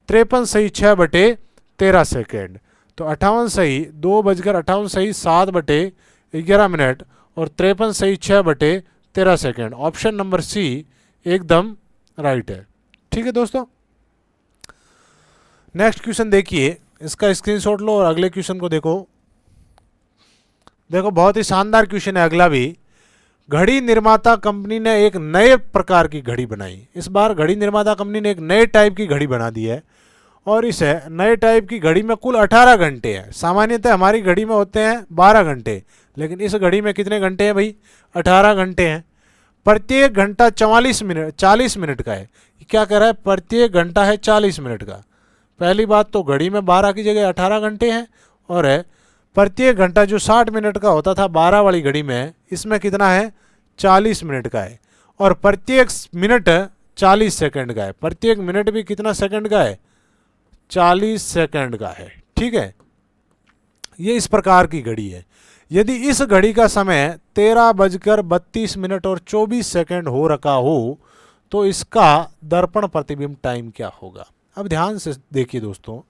53 सही 6/13 सेकेंड, तो 58 सही 2:58 सही 7/11 मिनट और 53 सही 6/13 सेकेंड। ऑप्शन नंबर सी एकदम राइट है। ठीक है दोस्तों, नेक्स्ट क्वेश्चन देखिए, इसका स्क्रीनशॉट लो और अगले क्वेश्चन को देखो। देखो बहुत ही शानदार क्वेश्चन है अगला भी। घड़ी निर्माता कंपनी ने एक नए प्रकार की घड़ी बनाई। इस बार घड़ी निर्माता कंपनी ने एक नए टाइप की घड़ी बना दी है, और इस नए टाइप की घड़ी में कुल 18 घंटे हैं। सामान्यतः हमारी घड़ी में होते हैं 12 घंटे, लेकिन इस घड़ी में कितने घंटे हैं भाई, 18 घंटे हैं। प्रत्येक घंटा 40 मिनट का है। क्या कह रहा है, प्रत्येक घंटा है 40 मिनट का। पहली बात तो घड़ी में 12 की जगह 18 घंटे हैं, और है प्रत्येक घंटा जो 60 मिनट का होता था 12 वाली घड़ी में, इसमें कितना है 40 मिनट का है, और प्रत्येक मिनट 40 सेकंड का है। प्रत्येक मिनट भी कितना सेकंड का है, 40 सेकंड का है। ठीक है, ये इस प्रकार की घड़ी है। यदि इस घड़ी का समय 13:32 और 24 सेकंड हो रखा हो तो इसका दर्पण प्रतिबिंब टाइम क्या होगा। अब ध्यान से देखिए दोस्तों,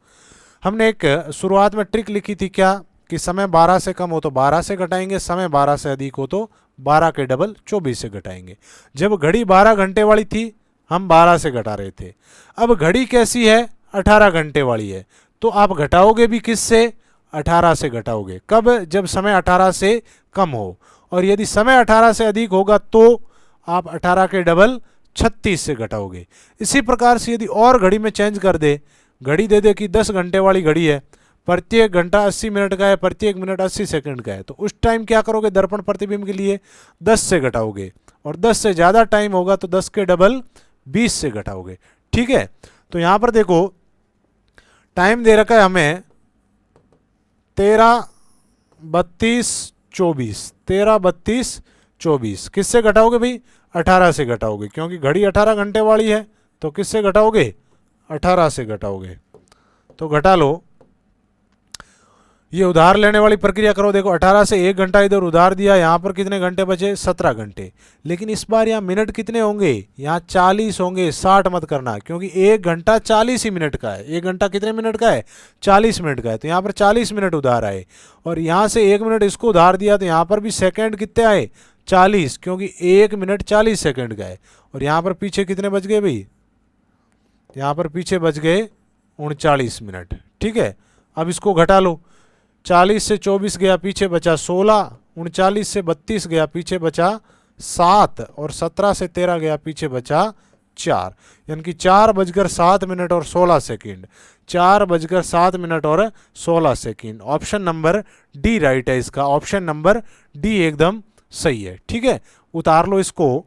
हमने एक शुरुआत में ट्रिक लिखी थी क्या, कि समय 12 से कम हो तो 12 से घटाएंगे, समय 12 से अधिक हो तो 12 के डबल 24 से घटाएंगे। जब घड़ी 12 घंटे वाली थी हम 12 से घटा रहे थे। अब घड़ी कैसी है, 18 घंटे वाली है, तो आप घटाओगे भी किससे, 18 से घटाओगे। कब, जब समय 18 से कम हो, और यदि समय 18 से अधिक होगा तो आप 18 के डबल 36 से घटाओगे। इसी प्रकार से यदि और घड़ी में चेंज कर दे, घड़ी दे दे कि 10 घंटे वाली घड़ी है, प्रत्येक घंटा 80 मिनट का है, प्रत्येक मिनट 80 सेकंड का है, तो उस टाइम क्या करोगे, दर्पण प्रतिबिंब के लिए 10 से घटाओगे, और 10 से ज़्यादा टाइम होगा तो 10 के डबल 20 से घटाओगे। ठीक है, तो यहाँ पर देखो टाइम दे रखा है हमें 13:32, 13:32, किससे घटाओगे भाई, 18 से घटाओगे, क्योंकि घड़ी 18 घंटे वाली है, तो किससे घटाओगे, 18 से घटाओगे। तो घटा लो, ये उधार लेने वाली प्रक्रिया करो। देखो 18 से 1 घंटा इधर उधार दिया, यहाँ पर कितने घंटे बचे, 17 घंटे। लेकिन इस बार यहाँ मिनट कितने होंगे, यहाँ 40 होंगे, 60 मत करना, क्योंकि 1 घंटा 40 ही मिनट का है। 1 घंटा कितने मिनट का है, 40 मिनट का है, तो यहाँ पर 40 मिनट उधार आए, और यहाँ से 1 मिनट इसको उधार दिया तो यहाँ पर भी सेकेंड कितने आए, 40, क्योंकि 1 मिनट 40 सेकेंड का है। और यहाँ पर पीछे कितने बच गए भाई, यहाँ पर पीछे बच गए 39 मिनट। ठीक है, अब इसको घटा लो, 40 से 24 गया, पीछे बचा 16, 39 से 32 गया, पीछे बचा 7, और 17 से 13 गया, पीछे बचा 4, यानी कि 4:07 और 16 सेकेंड, 4:07 और 16 second. Option number D right है इसका, ऑप्शन नंबर डी एकदम सही है। ठीक है, उतार लो इसको।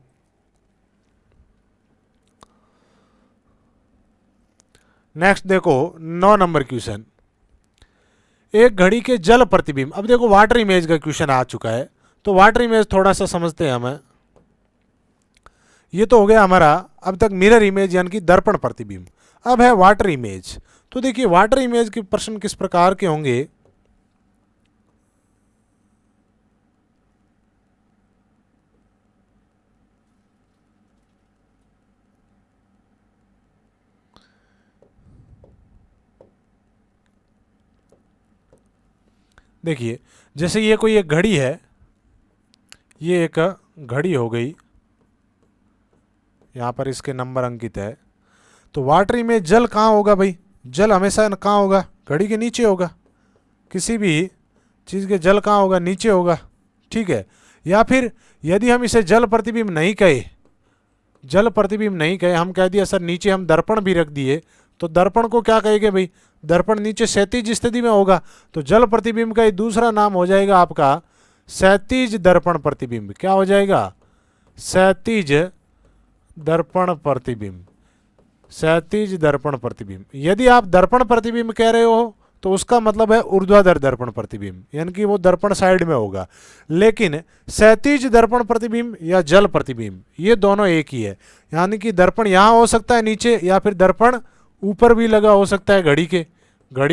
नेक्स्ट देखो 9 नंबर क्वेश्चन, एक घड़ी के जल प्रतिबिंब। अब देखो वाटर इमेज का क्वेश्चन आ चुका है, तो वाटर इमेज थोड़ा सा समझते हैं हमें। ये तो हो गया हमारा अब तक मिरर इमेज यानी कि दर्पण प्रतिबिंब। अब है वाटर इमेज। तो देखिए वाटर इमेज के प्रश्न किस प्रकार के होंगे। देखिए जैसे ये कोई एक घड़ी है, ये एक घड़ी हो गई, यहाँ पर इसके नंबर अंकित है। तो वाटर इमेज जल कहाँ होगा भाई, जल हमेशा कहाँ होगा, घड़ी के नीचे होगा। किसी भी चीज़ के जल कहाँ होगा, नीचे होगा। ठीक है, या फिर यदि हम इसे जल प्रतिबिंब नहीं कहे, जल प्रतिबिंब नहीं कहे, हम कह दिया सर नीचे हम दर्पण भी रख दिए, तो दर्पण को क्या कहेंगे भाई, दर्पण नीचे क्षैतिज स्थिति में होगा, तो जल प्रतिबिंब का ये दूसरा नाम हो जाएगा आपका क्षैतिज दर्पण प्रतिबिंब। क्या हो जाएगा, क्षैतिज दर्पण प्रतिबिंब, क्षैतिज दर्पण प्रतिबिंब। यदि आप दर्पण प्रतिबिंब कह रहे हो तो उसका मतलब है ऊर्ध्वाधर दर्पण प्रतिबिंब, यानी कि वो दर्पण साइड में होगा। लेकिन क्षैतिज दर्पण प्रतिबिंब या जल प्रतिबिंब ये दोनों एक ही है, यानी कि दर्पण यहाँ हो सकता है नीचे, या फिर दर्पण ऊपर भी लगा हो सकता है, घड़ी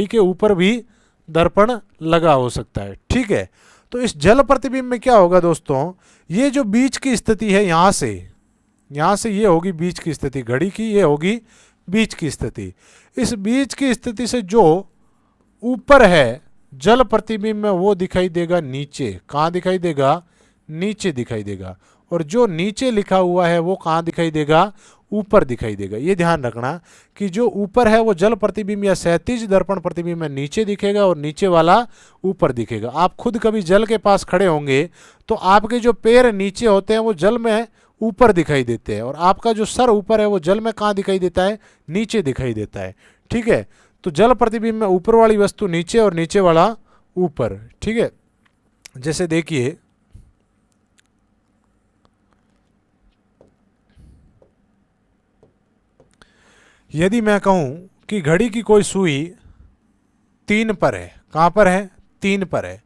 के ऊपर भी दर्पण लगा हो सकता है। ठीक है, तो इस जल प्रतिबिंब में क्या होगा दोस्तों, ये जो बीच की स्थिति है यहाँ से ये होगी बीच की स्थिति घड़ी की, ये होगी बीच की स्थिति। इस बीच की स्थिति से जो ऊपर है जल प्रतिबिंब में वो दिखाई देगा नीचे। कहाँ दिखाई देगा? नीचे दिखाई देगा। और जो नीचे लिखा हुआ है वो कहाँ दिखाई देगा? ऊपर दिखाई देगा। ये ध्यान रखना कि जो ऊपर है वो जल प्रतिबिंब या क्षैतिज दर्पण प्रतिबिंब में नीचे दिखेगा और नीचे वाला ऊपर दिखेगा। आप खुद कभी जल के पास खड़े होंगे तो आपके जो पैर नीचे होते हैं वो जल में ऊपर दिखाई देते हैं, और आपका जो सर ऊपर है वो जल में कहाँ दिखाई देता है? नीचे दिखाई देता है। ठीक है, तो जल प्रतिबिंब में ऊपर वाली वस्तु नीचे और नीचे वाला ऊपर। ठीक है, जैसे देखिए यदि मैं कहूं कि घड़ी की कोई सुई 3 पर है, कहां पर है? 3 पर है,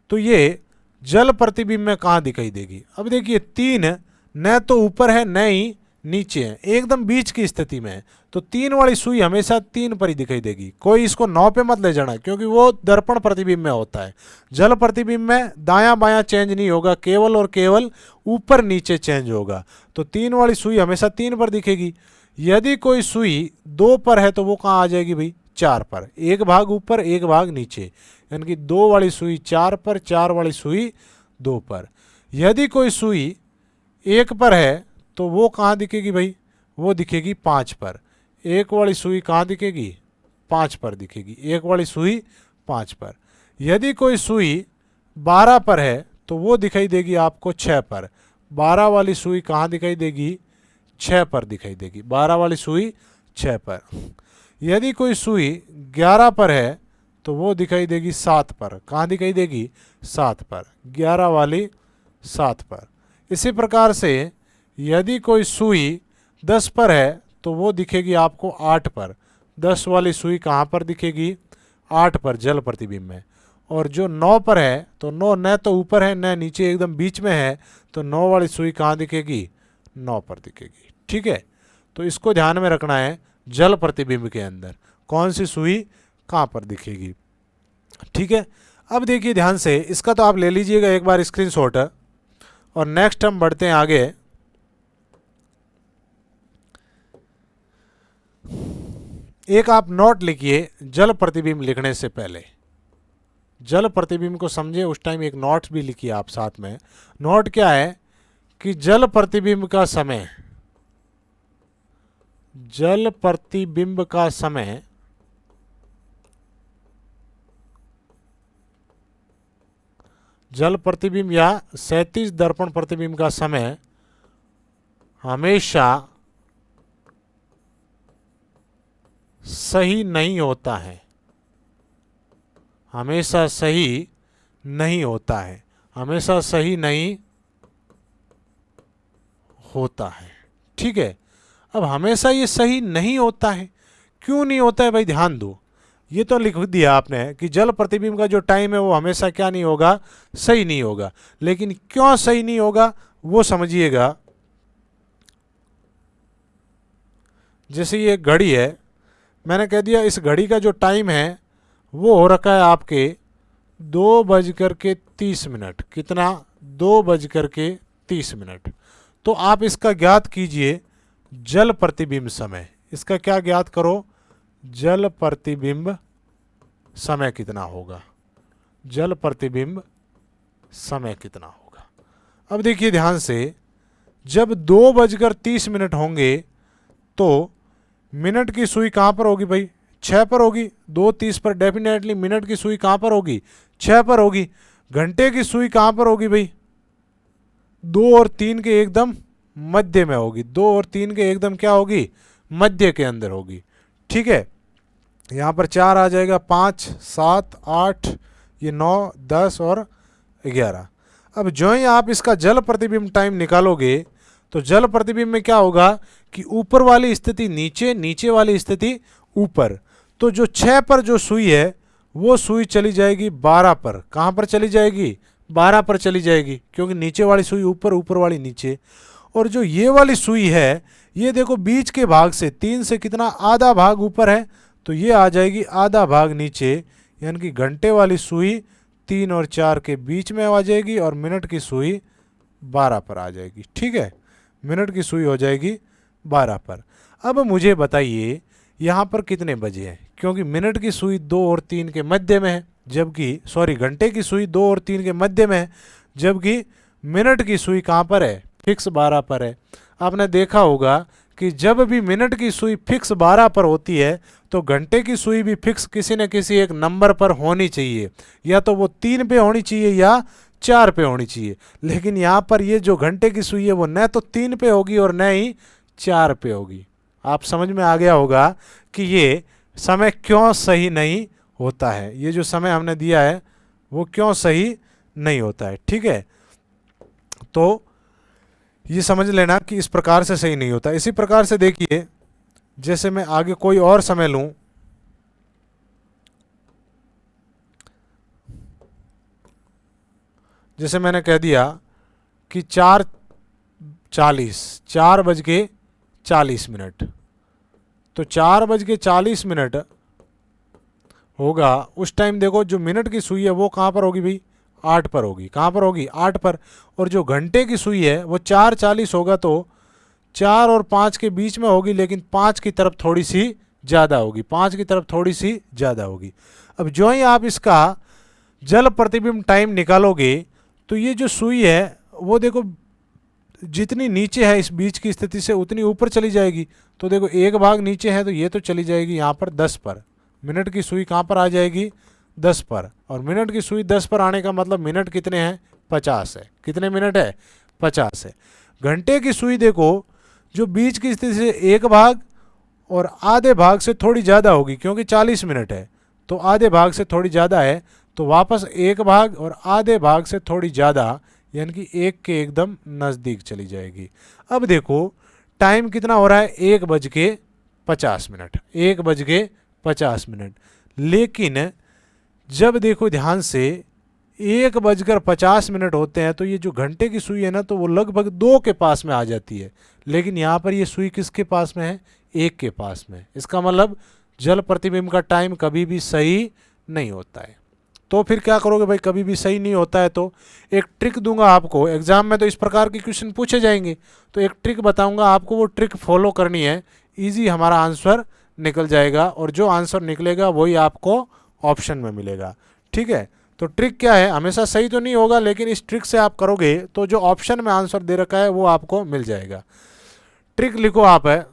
तो ये जल प्रतिबिंब में कहां दिखाई देगी? अब देखिए 3 न तो ऊपर है न ही नीचे है, एकदम बीच की स्थिति में है, तो 3 वाली सुई हमेशा 3 पर ही दिखाई देगी। कोई इसको 9 पे मत ले जाना, क्योंकि वो दर्पण प्रतिबिंब में होता है। जल प्रतिबिंब में दायां बायां चेंज नहीं होगा, केवल और केवल ऊपर नीचे चेंज होगा। तो 3 वाली सुई हमेशा 3 पर दिखेगी। यदि कोई सुई 2 पर है तो वो कहाँ आ जाएगी भाई? 4 पर। एक भाग ऊपर एक भाग नीचे, यानी कि 2 वाली सुई 4 पर, 4 वाली सुई 2 पर। यदि कोई सुई 1 पर है तो वो कहाँ दिखेगी भाई? वो दिखेगी 5 पर। 1 वाली सुई कहाँ दिखेगी? 5 पर दिखेगी। 1 वाली सुई 5 पर। यदि कोई सुई 12 पर है तो वो दिखाई देगी आपको 6 पर। 12 वाली सुई कहाँ दिखाई देगी? 6 पर दिखाई देगी। 12 वाली सुई 6 पर। यदि कोई सुई 11 पर है तो वो दिखाई देगी 7 पर। कहाँ दिखाई देगी? 7 पर। 11 वाली 7 पर। इसी प्रकार से यदि कोई सुई 10 पर है तो वो दिखेगी आपको 8 पर। 10 वाली सुई कहाँ पर दिखेगी? 8 पर जल प्रतिबिंब में। और जो 9 पर है तो 9 न तो ऊपर है न नीचे, एकदम बीच में है, तो 9 वाली सुई कहाँ दिखेगी? 9 पर दिखेगी। ठीक है, तो इसको ध्यान में रखना है जल प्रतिबिंब के अंदर कौन सी सुई कहाँ पर दिखेगी। ठीक है, अब देखिए ध्यान से, इसका तो आप ले लीजिएगा एक बार स्क्रीनशॉट, और नेक्स्ट हम बढ़ते हैं आगे। एक आप नोट लिखिए जल प्रतिबिंब लिखने से पहले। जल प्रतिबिंब को समझे उस टाइम एक नोट्स भी लिखिए आप साथ में। नोट क्या है कि जल प्रतिबिंब का समय, जल प्रतिबिंब का समय जल प्रतिबिंब या क्षैतिज दर्पण प्रतिबिंब का समय हमेशा सही नहीं होता है। हमेशा सही नहीं होता है। हमेशा सही नहीं होता है। ठीक है, अब हमेशा ये सही नहीं होता है, क्यों नहीं होता है भाई? ध्यान दो, ये तो लिख दिया आपने कि जल प्रतिबिंब का जो टाइम है वो हमेशा क्या नहीं होगा? सही नहीं होगा। लेकिन क्यों सही नहीं होगा वो समझिएगा। जैसे ये घड़ी है, मैंने कह दिया इस घड़ी का जो टाइम है वो हो रखा है आपके 2:30। कितना? 2:30। तो आप इसका ज्ञात कीजिए जल प्रतिबिंब समय। इसका क्या ज्ञात करो? जल प्रतिबिंब समय कितना होगा? जल प्रतिबिंब समय कितना होगा? अब देखिए ध्यान से, जब 2:30 होंगे तो मिनट की सुई कहाँ पर होगी भाई? 6 पर होगी। 2:30 पर डेफिनेटली मिनट की सुई कहाँ पर होगी? 6 पर होगी। घंटे की सुई कहाँ पर होगी भाई? 2 और 3 के एकदम मध्य में होगी। 2 और 3 के एकदम क्या होगी? मध्य के अंदर होगी। ठीक है, यहाँ पर 4 आ जाएगा, 5, 7, 8, ये 9, 10 और 11। अब जो ही आप इसका जल प्रतिबिंब टाइम निकालोगे तो जल प्रतिबिंब में क्या होगा कि ऊपर वाली स्थिति नीचे, नीचे वाली स्थिति ऊपर। तो जो 6 पर जो सुई है वो सुई चली जाएगी 12 पर। कहाँ पर चली जाएगी? 12 पर चली जाएगी, क्योंकि नीचे वाली सुई ऊपर, ऊपर वाली नीचे। और जो ये वाली सुई है, ये देखो बीच के भाग से 3 से कितना, आधा भाग ऊपर है, तो ये आ जाएगी आधा भाग नीचे, यानी कि घंटे वाली सुई 3 और 4 के बीच में आ जाएगी और मिनट की सुई 12 पर आ जाएगी। ठीक है, मिनट की सुई हो जाएगी 12 पर। अब मुझे बताइए यहाँ पर कितने बजे हैं, क्योंकि मिनट की सुई 2 और 3 के मध्य में है, जबकि सॉरी घंटे की सुई 2 और 3 के मध्य में है, जबकि मिनट की सुई कहाँ पर है? फिक्स 12 पर है। आपने देखा होगा कि जब भी मिनट की सुई फिक्स 12 पर होती है तो घंटे की सुई भी फिक्स किसी न किसी एक नंबर पर होनी चाहिए, या तो वो 3 पे होनी चाहिए या 4 पे होनी चाहिए। लेकिन यहाँ पर ये जो घंटे की सुई है वो न तो 3 पे होगी और न ही 4 पे होगी। आप समझ में आ गया होगा कि ये समय क्यों सही नहीं होता है, ये जो समय हमने दिया है वो क्यों सही नहीं होता है। ठीक है, तो ये समझ लेना कि इस प्रकार से सही नहीं होता। इसी प्रकार से देखिए, जैसे मैं आगे कोई और समय लूं, जैसे मैंने कह दिया कि 4:40 तो 4:40 होगा। उस टाइम देखो जो मिनट की सुई है वो कहाँ पर होगी भाई? 8 पर होगी। कहाँ पर होगी? 8 पर। और जो घंटे की सुई है वो 4:40 होगा, तो 4 और 5 के बीच में होगी, लेकिन 5 की तरफ थोड़ी सी ज़्यादा होगी, 5 की तरफ थोड़ी सी ज़्यादा होगी। अब जो ही आप इसका जल प्रतिबिंब टाइम निकालोगे तो ये जो सुई है वो देखो जितनी नीचे है इस बीच की स्थिति से उतनी ऊपर चली जाएगी। तो देखो एक भाग नीचे है तो ये तो चली जाएगी यहाँ पर 10 पर। मिनट की सुई कहाँ पर आ जाएगी? 10 पर। और मिनट की सुई 10 पर आने का मतलब मिनट कितने हैं? 50 है। कितने मिनट है? 50 है। घंटे की सुई देखो जो बीच की स्थिति से एक भाग और आधे भाग से थोड़ी ज़्यादा होगी, क्योंकि 40 मिनट है तो आधे भाग से थोड़ी ज़्यादा है, तो वापस एक भाग और आधे भाग से थोड़ी ज़्यादा, यानी कि 1 के एकदम नज़दीक चली जाएगी। अब देखो टाइम कितना हो रहा है? 1:50। 1:50। लेकिन जब देखो ध्यान से 1:50 होते हैं तो ये जो घंटे की सुई है ना, तो वो लगभग 2 के पास में आ जाती है। लेकिन यहाँ पर ये सुई किसके पास में है? 1 के पास में। इसका मतलब जल प्रतिबिंब का टाइम कभी भी सही नहीं होता है। तो फिर क्या करोगे भाई? कभी भी सही नहीं होता है तो एक ट्रिक दूंगा आपको। एग्जाम में तो इस प्रकार के क्वेश्चन पूछे जाएंगे, तो एक ट्रिक बताऊंगा आपको, वो ट्रिक फॉलो करनी है, इजी हमारा आंसर निकल जाएगा, और जो आंसर निकलेगा वही आपको ऑप्शन में मिलेगा। ठीक है, तो ट्रिक क्या है? हमेशा सही तो नहीं होगा, लेकिन इस ट्रिक से आप करोगे तो जो ऑप्शन में आंसर दे रखा है वो आपको मिल जाएगा। ट्रिक लिखो आप है,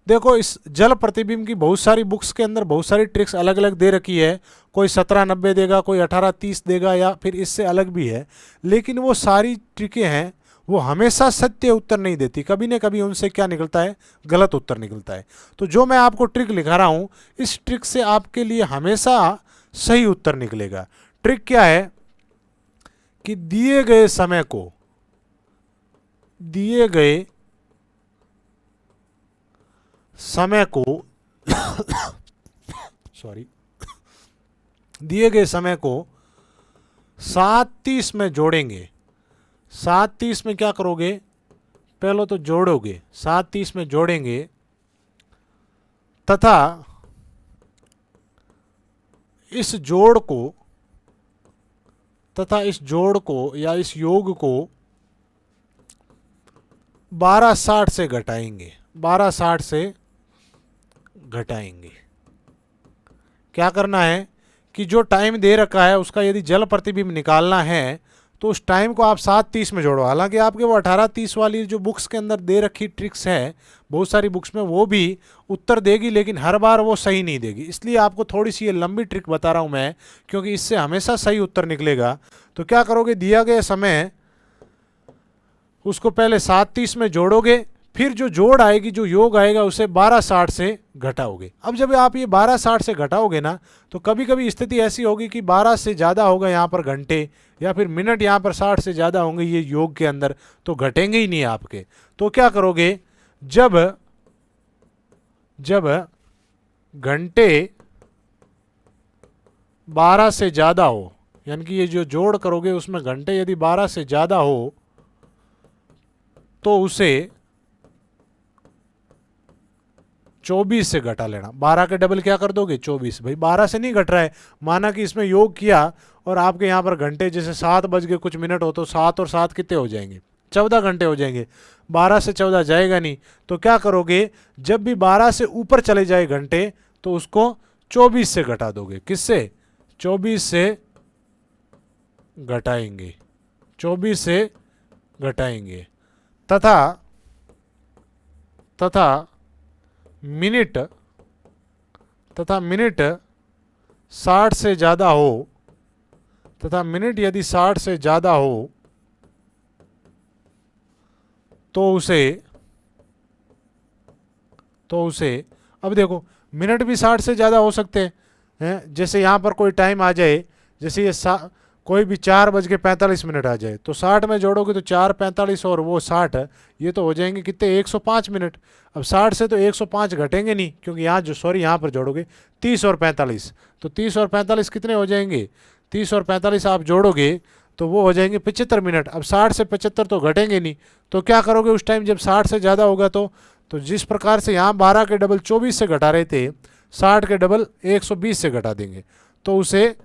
देखो इस जल प्रतिबिंब की बहुत सारी बुक्स के अंदर बहुत सारी ट्रिक्स अलग अलग दे रखी है। कोई 1790 देगा, कोई 1830 देगा, या फिर इससे अलग भी है। लेकिन वो सारी ट्रिकें हैं वो हमेशा सत्य उत्तर नहीं देती, कभी न कभी उनसे क्या निकलता है? गलत उत्तर निकलता है। तो जो मैं आपको ट्रिक लिखा रहा हूँ, इस ट्रिक से आपके लिए हमेशा सही उत्तर निकलेगा। ट्रिक क्या है कि दिए गए समय को सॉरी, दिए गए समय को 7:30 में जोड़ेंगे। 7:30 में क्या करोगे? पहले तो जोड़ोगे, 7:30 में जोड़ेंगे, तथा इस जोड़ को या इस योग को 12:60 से घटाएंगे। 12:60 से घटाएंगे। क्या करना है कि जो टाइम दे रखा है उसका यदि जल प्रतिबिंब निकालना है तो उस टाइम को आप 7:30 में जोड़ो। हालांकि आपके वो 18:30 वाली जो बुक्स के अंदर दे रखी ट्रिक्स है बहुत सारी बुक्स में, वो भी उत्तर देगी, लेकिन हर बार वो सही नहीं देगी। इसलिए आपको थोड़ी सी ये लंबी ट्रिक बता रहा हूँ मैं, क्योंकि इससे हमेशा सही उत्तर निकलेगा। तो क्या करोगे? दिया गया समय उसको पहले 7:30 में जोड़ोगे, फिर जो जोड़ आएगी, जो योग आएगा, उसे 12:60 से घटाओगे। अब जब आप ये 12:60 से घटाओगे ना, तो कभी कभी स्थिति ऐसी होगी कि 12 से ज़्यादा होगा यहाँ पर घंटे, या फिर मिनट यहाँ पर 60 से ज़्यादा होंगे ये योग के अंदर, तो घटेंगे ही नहीं आपके। तो क्या करोगे? जब घंटे 12 से ज़्यादा हो, यानी कि ये जो जोड़ करोगे उसमें घंटे यदि 12 से ज़्यादा हो तो उसे 24 से घटा लेना। 12 के डबल क्या कर दोगे? 24। भाई 12 से नहीं घट रहा है, माना कि इसमें योग किया और आपके यहाँ पर घंटे जैसे 7 बज के कुछ मिनट हो तो 7 और 7 कितने हो जाएंगे? 14 घंटे हो जाएंगे। 12 से 14 जाएगा नहीं, तो क्या करोगे? जब भी 12 से ऊपर चले जाए घंटे तो उसको 24 से घटा दोगे। किससे? 24 से घटाएंगे, 24 से घटाएंगे। तथा मिनट 60 से ज़्यादा हो, तथा मिनट यदि 60 से ज़्यादा हो तो उसे अब देखो मिनट भी 60 से ज़्यादा हो सकते हैं। जैसे यहाँ पर कोई टाइम आ जाए, जैसे ये कोई भी 4:45 आ जाए तो 60 में जोड़ोगे तो 4:45 और वो 60, ये तो हो जाएंगे कितने? 105 मिनट। अब 60 से तो 105 घटेंगे नहीं, क्योंकि यहाँ यहाँ पर जोड़ोगे 30 और 45, तो 30 और 45 कितने हो जाएंगे? 30 और 45 आप जोड़ोगे तो वो हो जाएंगे 75 मिनट। अब 60 से 75 तो घटेंगे नहीं, तो क्या करोगे उस टाइम जब 60 से ज़्यादा होगा? तो जिस प्रकार से यहाँ 12 के डबल 24 से घटा रहे थे, 60 के डबल 120 से घटा देंगे, तो उसे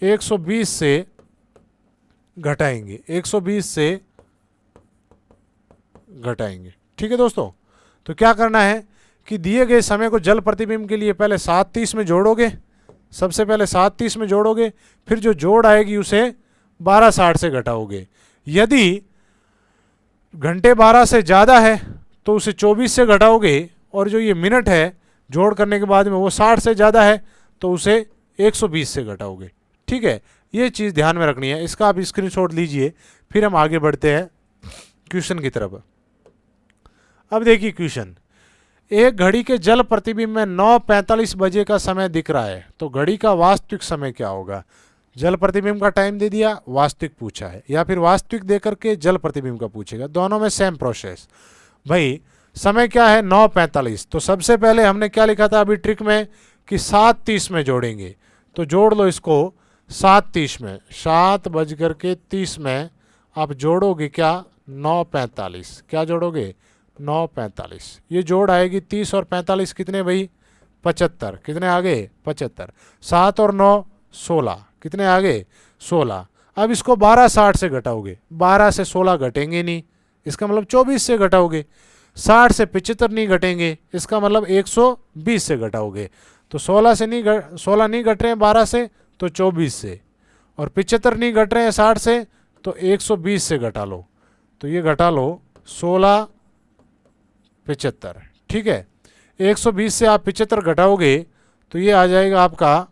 120 से घटाएंगे, 120 से घटाएंगे। ठीक है दोस्तों, तो क्या करना है कि दिए गए समय को जल प्रतिबिंब के लिए पहले 7:30 में जोड़ोगे, सबसे पहले 7:30 में जोड़ोगे, फिर जो जोड़ आएगी उसे 12:60 से घटाओगे। यदि घंटे 12 से ज़्यादा है तो उसे 24 से घटाओगे, और जो ये मिनट है जोड़ करने के बाद में वो 60 से ज़्यादा है तो उसे 120 से घटाओगे। ठीक है, ये चीज़ ध्यान में रखनी है, इसका आप स्क्रीनशॉट लीजिए। फिर हम आगे बढ़ते हैं क्वेश्चन की तरफ। अब देखिए क्वेश्चन, एक घड़ी के जल प्रतिबिंब में 9:45 बजे का समय दिख रहा है, तो घड़ी का वास्तविक समय क्या होगा? जल प्रतिबिंब का टाइम दे दिया, वास्तविक पूछा है, या फिर वास्तविक दे करके जल प्रतिबिंब का पूछेगा, दोनों में सेम प्रोसेस। भाई समय क्या है? 9:45। तो सबसे पहले हमने क्या लिखा था अभी ट्रिक में कि 7:30 में जोड़ेंगे, तो जोड़ लो इसको 7:30 में, 7:30 में आप जोड़ोगे क्या? 9:45। क्या जोड़ोगे? 9:45। ये जोड़ आएगी 30 और 45 कितने भाई? 75। कितने आ गए? 75। 7 और 9 16, कितने आ गए? 16। अब इसको 12:60 से घटाओगे, 12 से 16 घटेंगे नहीं, इसका मतलब 24 से घटाओगे। 60 से 75 नहीं घटेंगे, इसका मतलब 120 से घटाओगे। तो 16 नहीं घट रहे हैं 12 से, तो 24 से, और 75 नहीं घट रहे हैं 60 से, तो 120 से घटा लो। तो ये घटा लो 16 75। ठीक है, 120 से आप 75 घटाओगे तो ये आ जाएगा आपका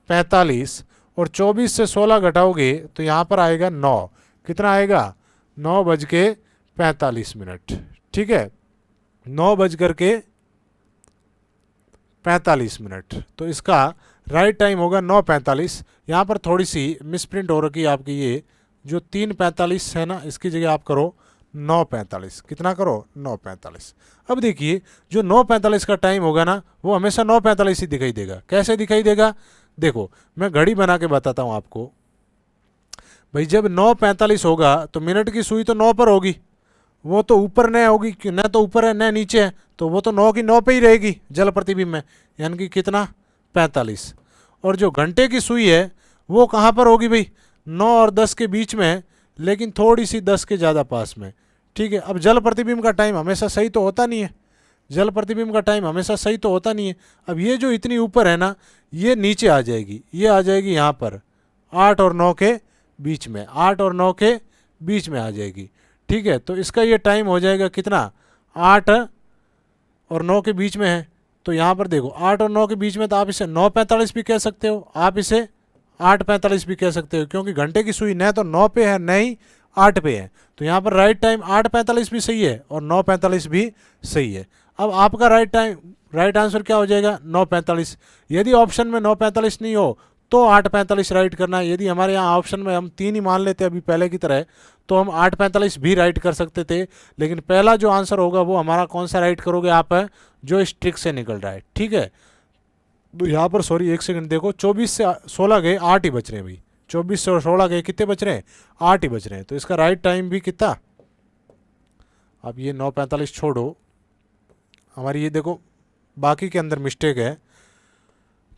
45, और 24 से 16 घटाओगे तो यहाँ पर आएगा 9। कितना आएगा? 9:45। ठीक है, 9:45। तो इसका राइट टाइम होगा 9:45। यहाँ पर थोड़ी सी मिसप्रिंट हो रखी है आपकी, ये जो 3:45 है ना, इसकी जगह आप करो 9:45। कितना करो? 9:45। अब देखिए जो 9:45 का टाइम होगा ना, वो हमेशा 9:45 ही दिखाई देगा। कैसे दिखाई देगा? देखो मैं घड़ी बना के बताता हूँ आपको। भाई जब 9:45 होगा तो मिनट की सुई तो 9 पर होगी, वो तो ऊपर न होगी, न तो ऊपर है न नीचे है, तो वो तो 9 की 9 पे ही रहेगी जल प्रतिबिंब में, यानी कि कितना? 45। और जो घंटे की सुई है वो कहाँ पर होगी भाई? 9 और 10 के बीच में है, लेकिन थोड़ी सी 10 के ज़्यादा पास में। ठीक है, अब जल प्रतिबिंब का टाइम हमेशा सही तो होता नहीं है, जल प्रतिबिंब का टाइम हमेशा सही तो होता नहीं है। अब ये जो इतनी ऊपर है ना, ये नीचे आ जाएगी, ये आ जाएगी यहाँ पर 8 और 9 के बीच में, 8 और 9 के बीच में आ जाएगी। ठीक है, तो इसका ये टाइम हो जाएगा कितना? 8 और 9 के बीच में है, तो यहाँ पर देखो 8 और 9 के बीच में, तो आप इसे 9:45 भी कह सकते हो, आप इसे 8:45 भी कह सकते हो, क्योंकि घंटे की सुई न तो 9 पे है न ही 8 पे है। तो यहाँ पर राइट टाइम 8:45 भी सही है और 9:45 भी सही है। अब आपका राइट आंसर क्या हो जाएगा? 9:45। यदि ऑप्शन में 9:45 नहीं हो तो 8:45 राइट करना है। यदि हमारे यहाँ ऑप्शन में हम 3 ही मान लेते अभी पहले की तरह, तो हम 8:45 भी राइट कर सकते थे, लेकिन पहला जो आंसर होगा वो हमारा कौन सा राइट करोगे आप? जो इस ट्रिक से निकल रहा है। ठीक है, तो यहाँ पर सॉरी एक सेकंड देखो, 24 से 16 गए 8 ही बच रहे हैं भाई, 24 से 16 गए कितने बच रहे हैं, 8 ही बच रहे हैं। तो इसका राइट टाइम भी कितना, अब ये 9:45 छोड़ो, हमारी ये देखो बाकी के अंदर मिस्टेक है,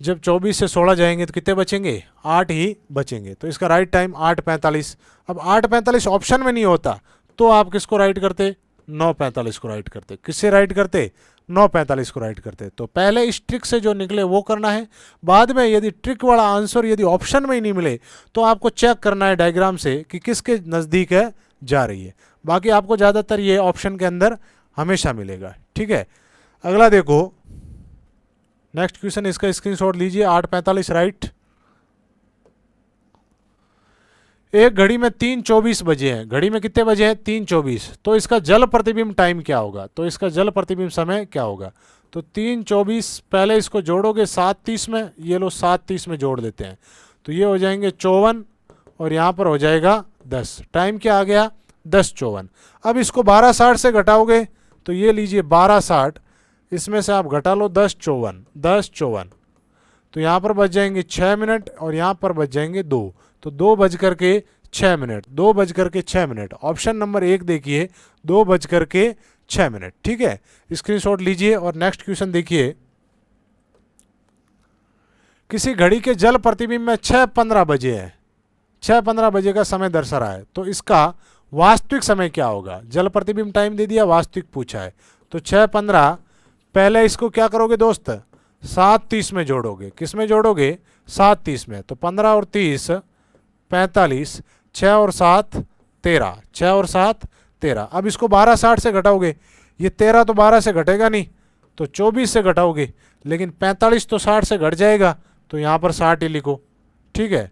जब 24 से 16 जाएंगे तो कितने बचेंगे, 8 ही बचेंगे। तो इसका राइट टाइम 8:45। अब 8:45 ऑप्शन में नहीं होता तो आप किसको राइट करते, 9:45 को राइट करते। किससे राइट करते, 9:45 को राइट करते। तो पहले इस ट्रिक से जो निकले वो करना है, बाद में यदि ट्रिक वाला आंसर यदि ऑप्शन में ही नहीं मिले तो आपको चेक करना है डायग्राम से कि किसके नज़दीक है जा रही है। बाकी आपको ज़्यादातर ये ऑप्शन के अंदर हमेशा मिलेगा, ठीक है। अगला देखो, नेक्स्ट क्वेश्चन, इसका स्क्रीनशॉट लीजिए, 8:45 राइट। एक घड़ी में 3:24 बजे हैं, घड़ी में कितने बजे हैं, 3:24। तो इसका जल प्रतिबिंब टाइम क्या होगा, तो इसका जल प्रतिबिंब समय क्या होगा। तो 3:24 पहले इसको जोड़ोगे 7:30 में, ये लो 7:30 में जोड़ देते हैं, तो ये हो जाएंगे 54 और यहाँ पर हो जाएगा 10। टाइम क्या आ गया, 10:54। अब इसको 12:60 से घटाओगे तो ये लीजिए 12:60, इसमें से आप घटा लो 10:54, तो यहाँ पर बच जाएंगे 6 मिनट और यहाँ पर बच जाएंगे 2, तो 2:06, 2:06। ऑप्शन नंबर 1 देखिए, 2:06, ठीक है। स्क्रीनशॉट लीजिए और नेक्स्ट क्वेश्चन देखिए, किसी घड़ी के जल प्रतिबिंब में 6:15 बजे है, 6:15 बजे का समय दर्शा रहा है, तो इसका वास्तविक समय क्या होगा। जल प्रतिबिंब टाइम दे दिया, वास्तविक पूछा है, तो 6:15 पहले इसको क्या करोगे दोस्त, 7:30 में जोड़ोगे। किस में जोड़ोगे, 7:30 में। तो 15 और 30 45, 6 और 7 13, 6 और 7 13। अब इसको 12:60 से घटाओगे, ये 13 तो 12 से घटेगा नहीं, तो 24 से घटाओगे, लेकिन 45 तो 60 से घट जाएगा, तो यहाँ पर 60 ही लिखो, ठीक है।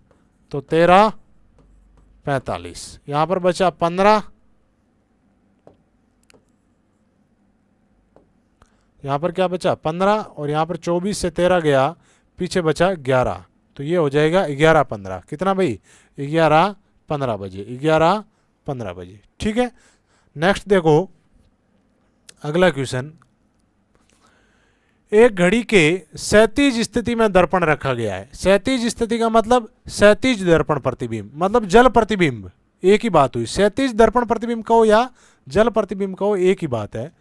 तो 13 45, यहाँ पर बचा 15, यहाँ पर क्या बचा 15, और यहाँ पर 24 से 13 गया, पीछे बचा 11, तो ये हो जाएगा 11:15। कितना भाई, 11:15 बजे, 11:15 बजे, ठीक है। नेक्स्ट देखो अगला क्वेश्चन, एक घड़ी के क्षैतिज स्थिति में दर्पण रखा गया है। क्षैतिज स्थिति का मतलब क्षैतिज दर्पण प्रतिबिंब, मतलब जल प्रतिबिंब, एक ही बात हुई। क्षैतिज दर्पण प्रतिबिंब कहो या जल प्रतिबिंब कहो, एक ही बात है।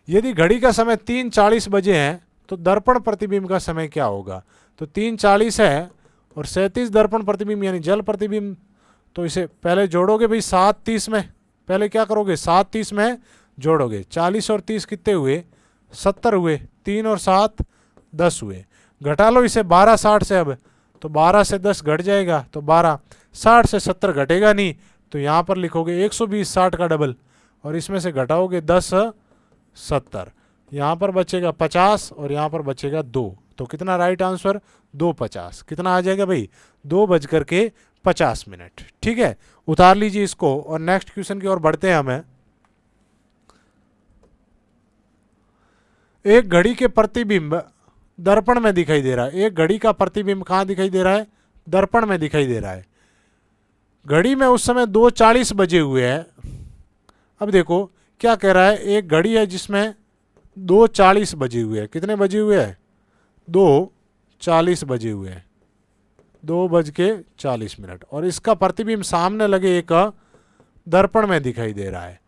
यदि घड़ी का समय 3:40 बजे है तो दर्पण प्रतिबिंब का समय क्या होगा। तो 3:40 है और क्षैतिज दर्पण प्रतिबिंब यानी जल प्रतिबिंब, तो इसे पहले जोड़ोगे भाई 7:30 में, पहले क्या करोगे 7:30 में जोड़ोगे, 40 और 30 कितने हुए, 70 हुए, 3 और 7 10 हुए। घटा लो इसे 12:60 से, अब तो 12 से 10 घट जाएगा, तो 12, 60 से 70 घटेगा नहीं, तो यहाँ पर लिखोगे 120, 60 का डबल, और इसमें से घटाओगे 10 70, यहाँ पर बचेगा 50 और यहाँ पर बचेगा 2, तो कितना राइट आंसर 2:50। कितना आ जाएगा भाई, 2:50, ठीक है। उतार लीजिए इसको और नेक्स्ट क्वेश्चन की ओर बढ़ते हैं हमें। एक घड़ी के प्रतिबिंब दर्पण में दिखाई दे रहा है। एक घड़ी का प्रतिबिंब कहाँ दिखाई दे रहा है, दर्पण में दिखाई दे रहा है। घड़ी में उस समय 2:40 बजे हुए हैं। अब देखो क्या कह रहा है, एक घड़ी है जिसमें 2:40 बजे हुए हैं। कितने बजे हुए हैं, 2:40 बजे हुए हैं, 2:40, और इसका प्रतिबिंब सामने लगे एक दर्पण में दिखाई दे रहा है।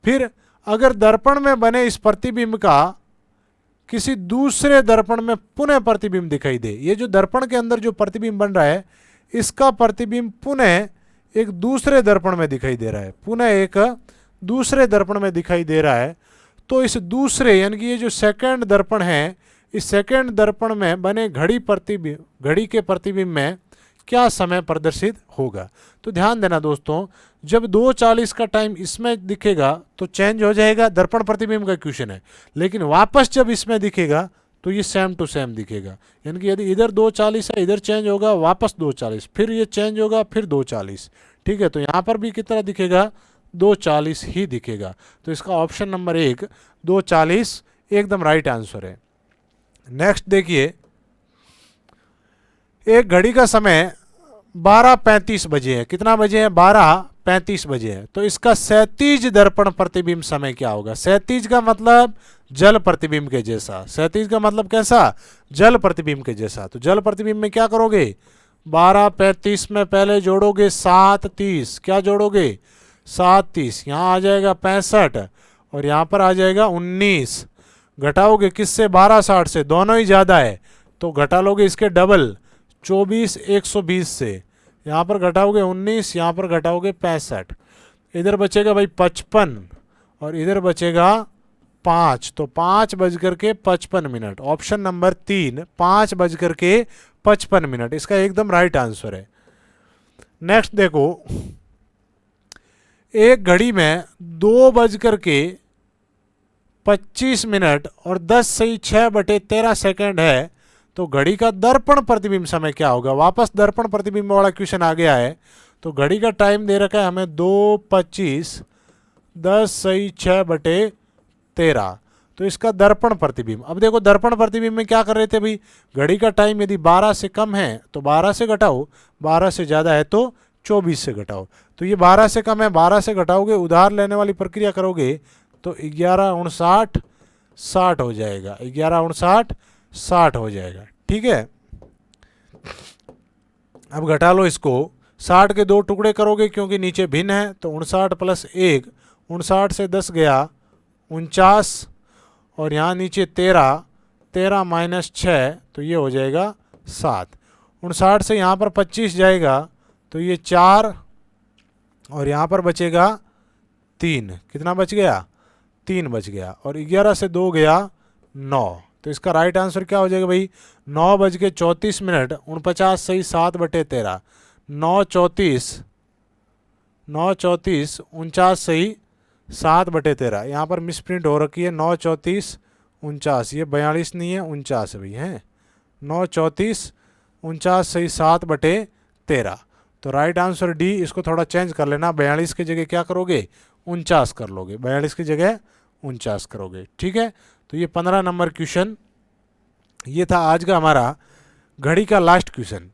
फिर अगर दर्पण में बने इस प्रतिबिंब का किसी दूसरे दर्पण में पुनः प्रतिबिंब दिखाई दे, ये जो दर्पण के अंदर जो प्रतिबिंब बन रहा है इसका प्रतिबिंब पुनः एक दूसरे दर्पण में दिखाई दे रहा है, पुनः एक दूसरे दर्पण में दिखाई दे रहा है, तो इस दूसरे यानी कि ये जो सेकंड दर्पण है, इस सेकंड दर्पण में बने घड़ी के प्रतिबिंब में क्या समय प्रदर्शित होगा। तो ध्यान देना दोस्तों, जब 2:40 का टाइम इसमें दिखेगा तो चेंज हो जाएगा, दर्पण प्रतिबिंब का क्वेश्चन है, लेकिन वापस जब इसमें दिखेगा तो ये सेम टू सेम दिखेगा। यानी कि यदि इधर 2:40 है, इधर चेंज होगा, वापस 2:40, फिर ये चेंज होगा, फिर 2:40, ठीक है। तो यहाँ पर भी कितना दिखेगा, 2:40 ही दिखेगा। तो इसका ऑप्शन नंबर 1 2:40 एकदम राइट आंसर है। नेक्स्ट देखिए, एक घड़ी का समय 12:35 बजे है। कितना बजे है, 12:35 बजे है। तो इसका क्षैतिज दर्पण प्रतिबिंब समय क्या होगा। क्षैतिज का मतलब जल प्रतिबिंब के जैसा। क्षैतिज का मतलब कैसा, जल प्रतिबिंब के जैसा। तो जल प्रतिबिंब में क्या करोगे, 12:35 में पहले जोड़ोगे 7:30, क्या जोड़ोगे 7:30, यहाँ आ जाएगा 65 और यहाँ पर आ जाएगा 19। घटाओगे किससे, 12:60 से, दोनों ही ज़्यादा है तो घटा लोगे इसके डबल 24:120 से। यहाँ पर घटाओगे 19, यहाँ पर घटाओगे 65, इधर बचेगा भाई 55 और इधर बचेगा 5, तो 5:55। ऑप्शन नंबर 3 5:55 इसका एकदम राइट आंसर है। नेक्स्ट देखो, एक घड़ी में 2:25 और 10:06 है, तो घड़ी का दर्पण प्रतिबिंब समय क्या होगा। वापस दर्पण प्रतिबिंब वाला क्वेश्चन आ गया है। तो घड़ी का टाइम दे रखा है हमें 2:25, 10:06 तो इसका दर्पण प्रतिबिंब। अब देखो दर्पण प्रतिबिंब में क्या कर रहे थे भाई, घड़ी का टाइम यदि 12 से कम है तो 12 से घटाओ, 12 से ज़्यादा है तो 24 से घटाओ। तो ये 12 से कम है, 12 से घटाओगे, उधार लेने वाली प्रक्रिया करोगे तो 11:59 60 हो जाएगा, 11:59 60 हो जाएगा। ठीक है, अब घटा लो इसको, 60 के 2 टुकड़े करोगे क्योंकि नीचे भिन्न है, तो 59 + 1, 59 से 10 गया 49 और यहाँ नीचे 13, 13 - 6 तो ये हो जाएगा 7। 59 से यहाँ पर 25 जाएगा तो ये 4 और यहाँ पर बचेगा 3, कितना बच गया, 3 बच गया और 11 से 2 गया 9। तो इसका राइट आंसर क्या हो जाएगा भाई, 9:34, 49 सही 7/13, 9:34, 9:34, 49 सही 7/13। यहाँ पर मिसप्रिंट हो रखी है, 9:34, 49, ये 42 नहीं है 49 है भाई, है 9:34, 49 सही 7/13। तो राइट आंसर डी। इसको थोड़ा चेंज कर लेना, 42 की जगह क्या करोगे 49 कर लोगे, 42 की जगह 49 करोगे। ठीक है, तो ये 15 नंबर क्वेश्चन ये था आज का हमारा घड़ी का लास्ट क्वेश्चन।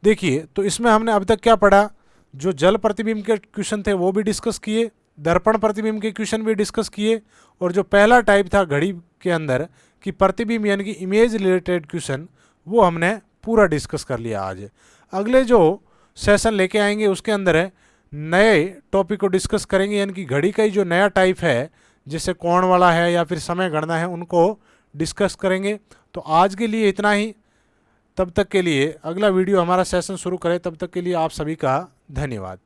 देखिए तो इसमें हमने अब तक क्या पढ़ा, जो जल प्रतिबिंब के क्वेश्चन थे वो भी डिस्कस किए, दर्पण प्रतिबिंब के क्वेश्चन भी डिस्कस किए, और जो पहला टाइप था घड़ी के अंदर कि प्रतिबिंब यानी कि इमेज रिलेटेड क्वेश्चन, वो हमने पूरा डिस्कस कर लिया आज। अगले जो सेशन लेके आएंगे उसके अंदर नए टॉपिक को डिस्कस करेंगे, यानी कि घड़ी का ही जो नया टाइप है जैसे कोण वाला है या फिर समय गणना है, उनको डिस्कस करेंगे। तो आज के लिए इतना ही, तब तक के लिए अगला वीडियो हमारा सेशन शुरू करें, तब तक के लिए आप सभी का धन्यवाद।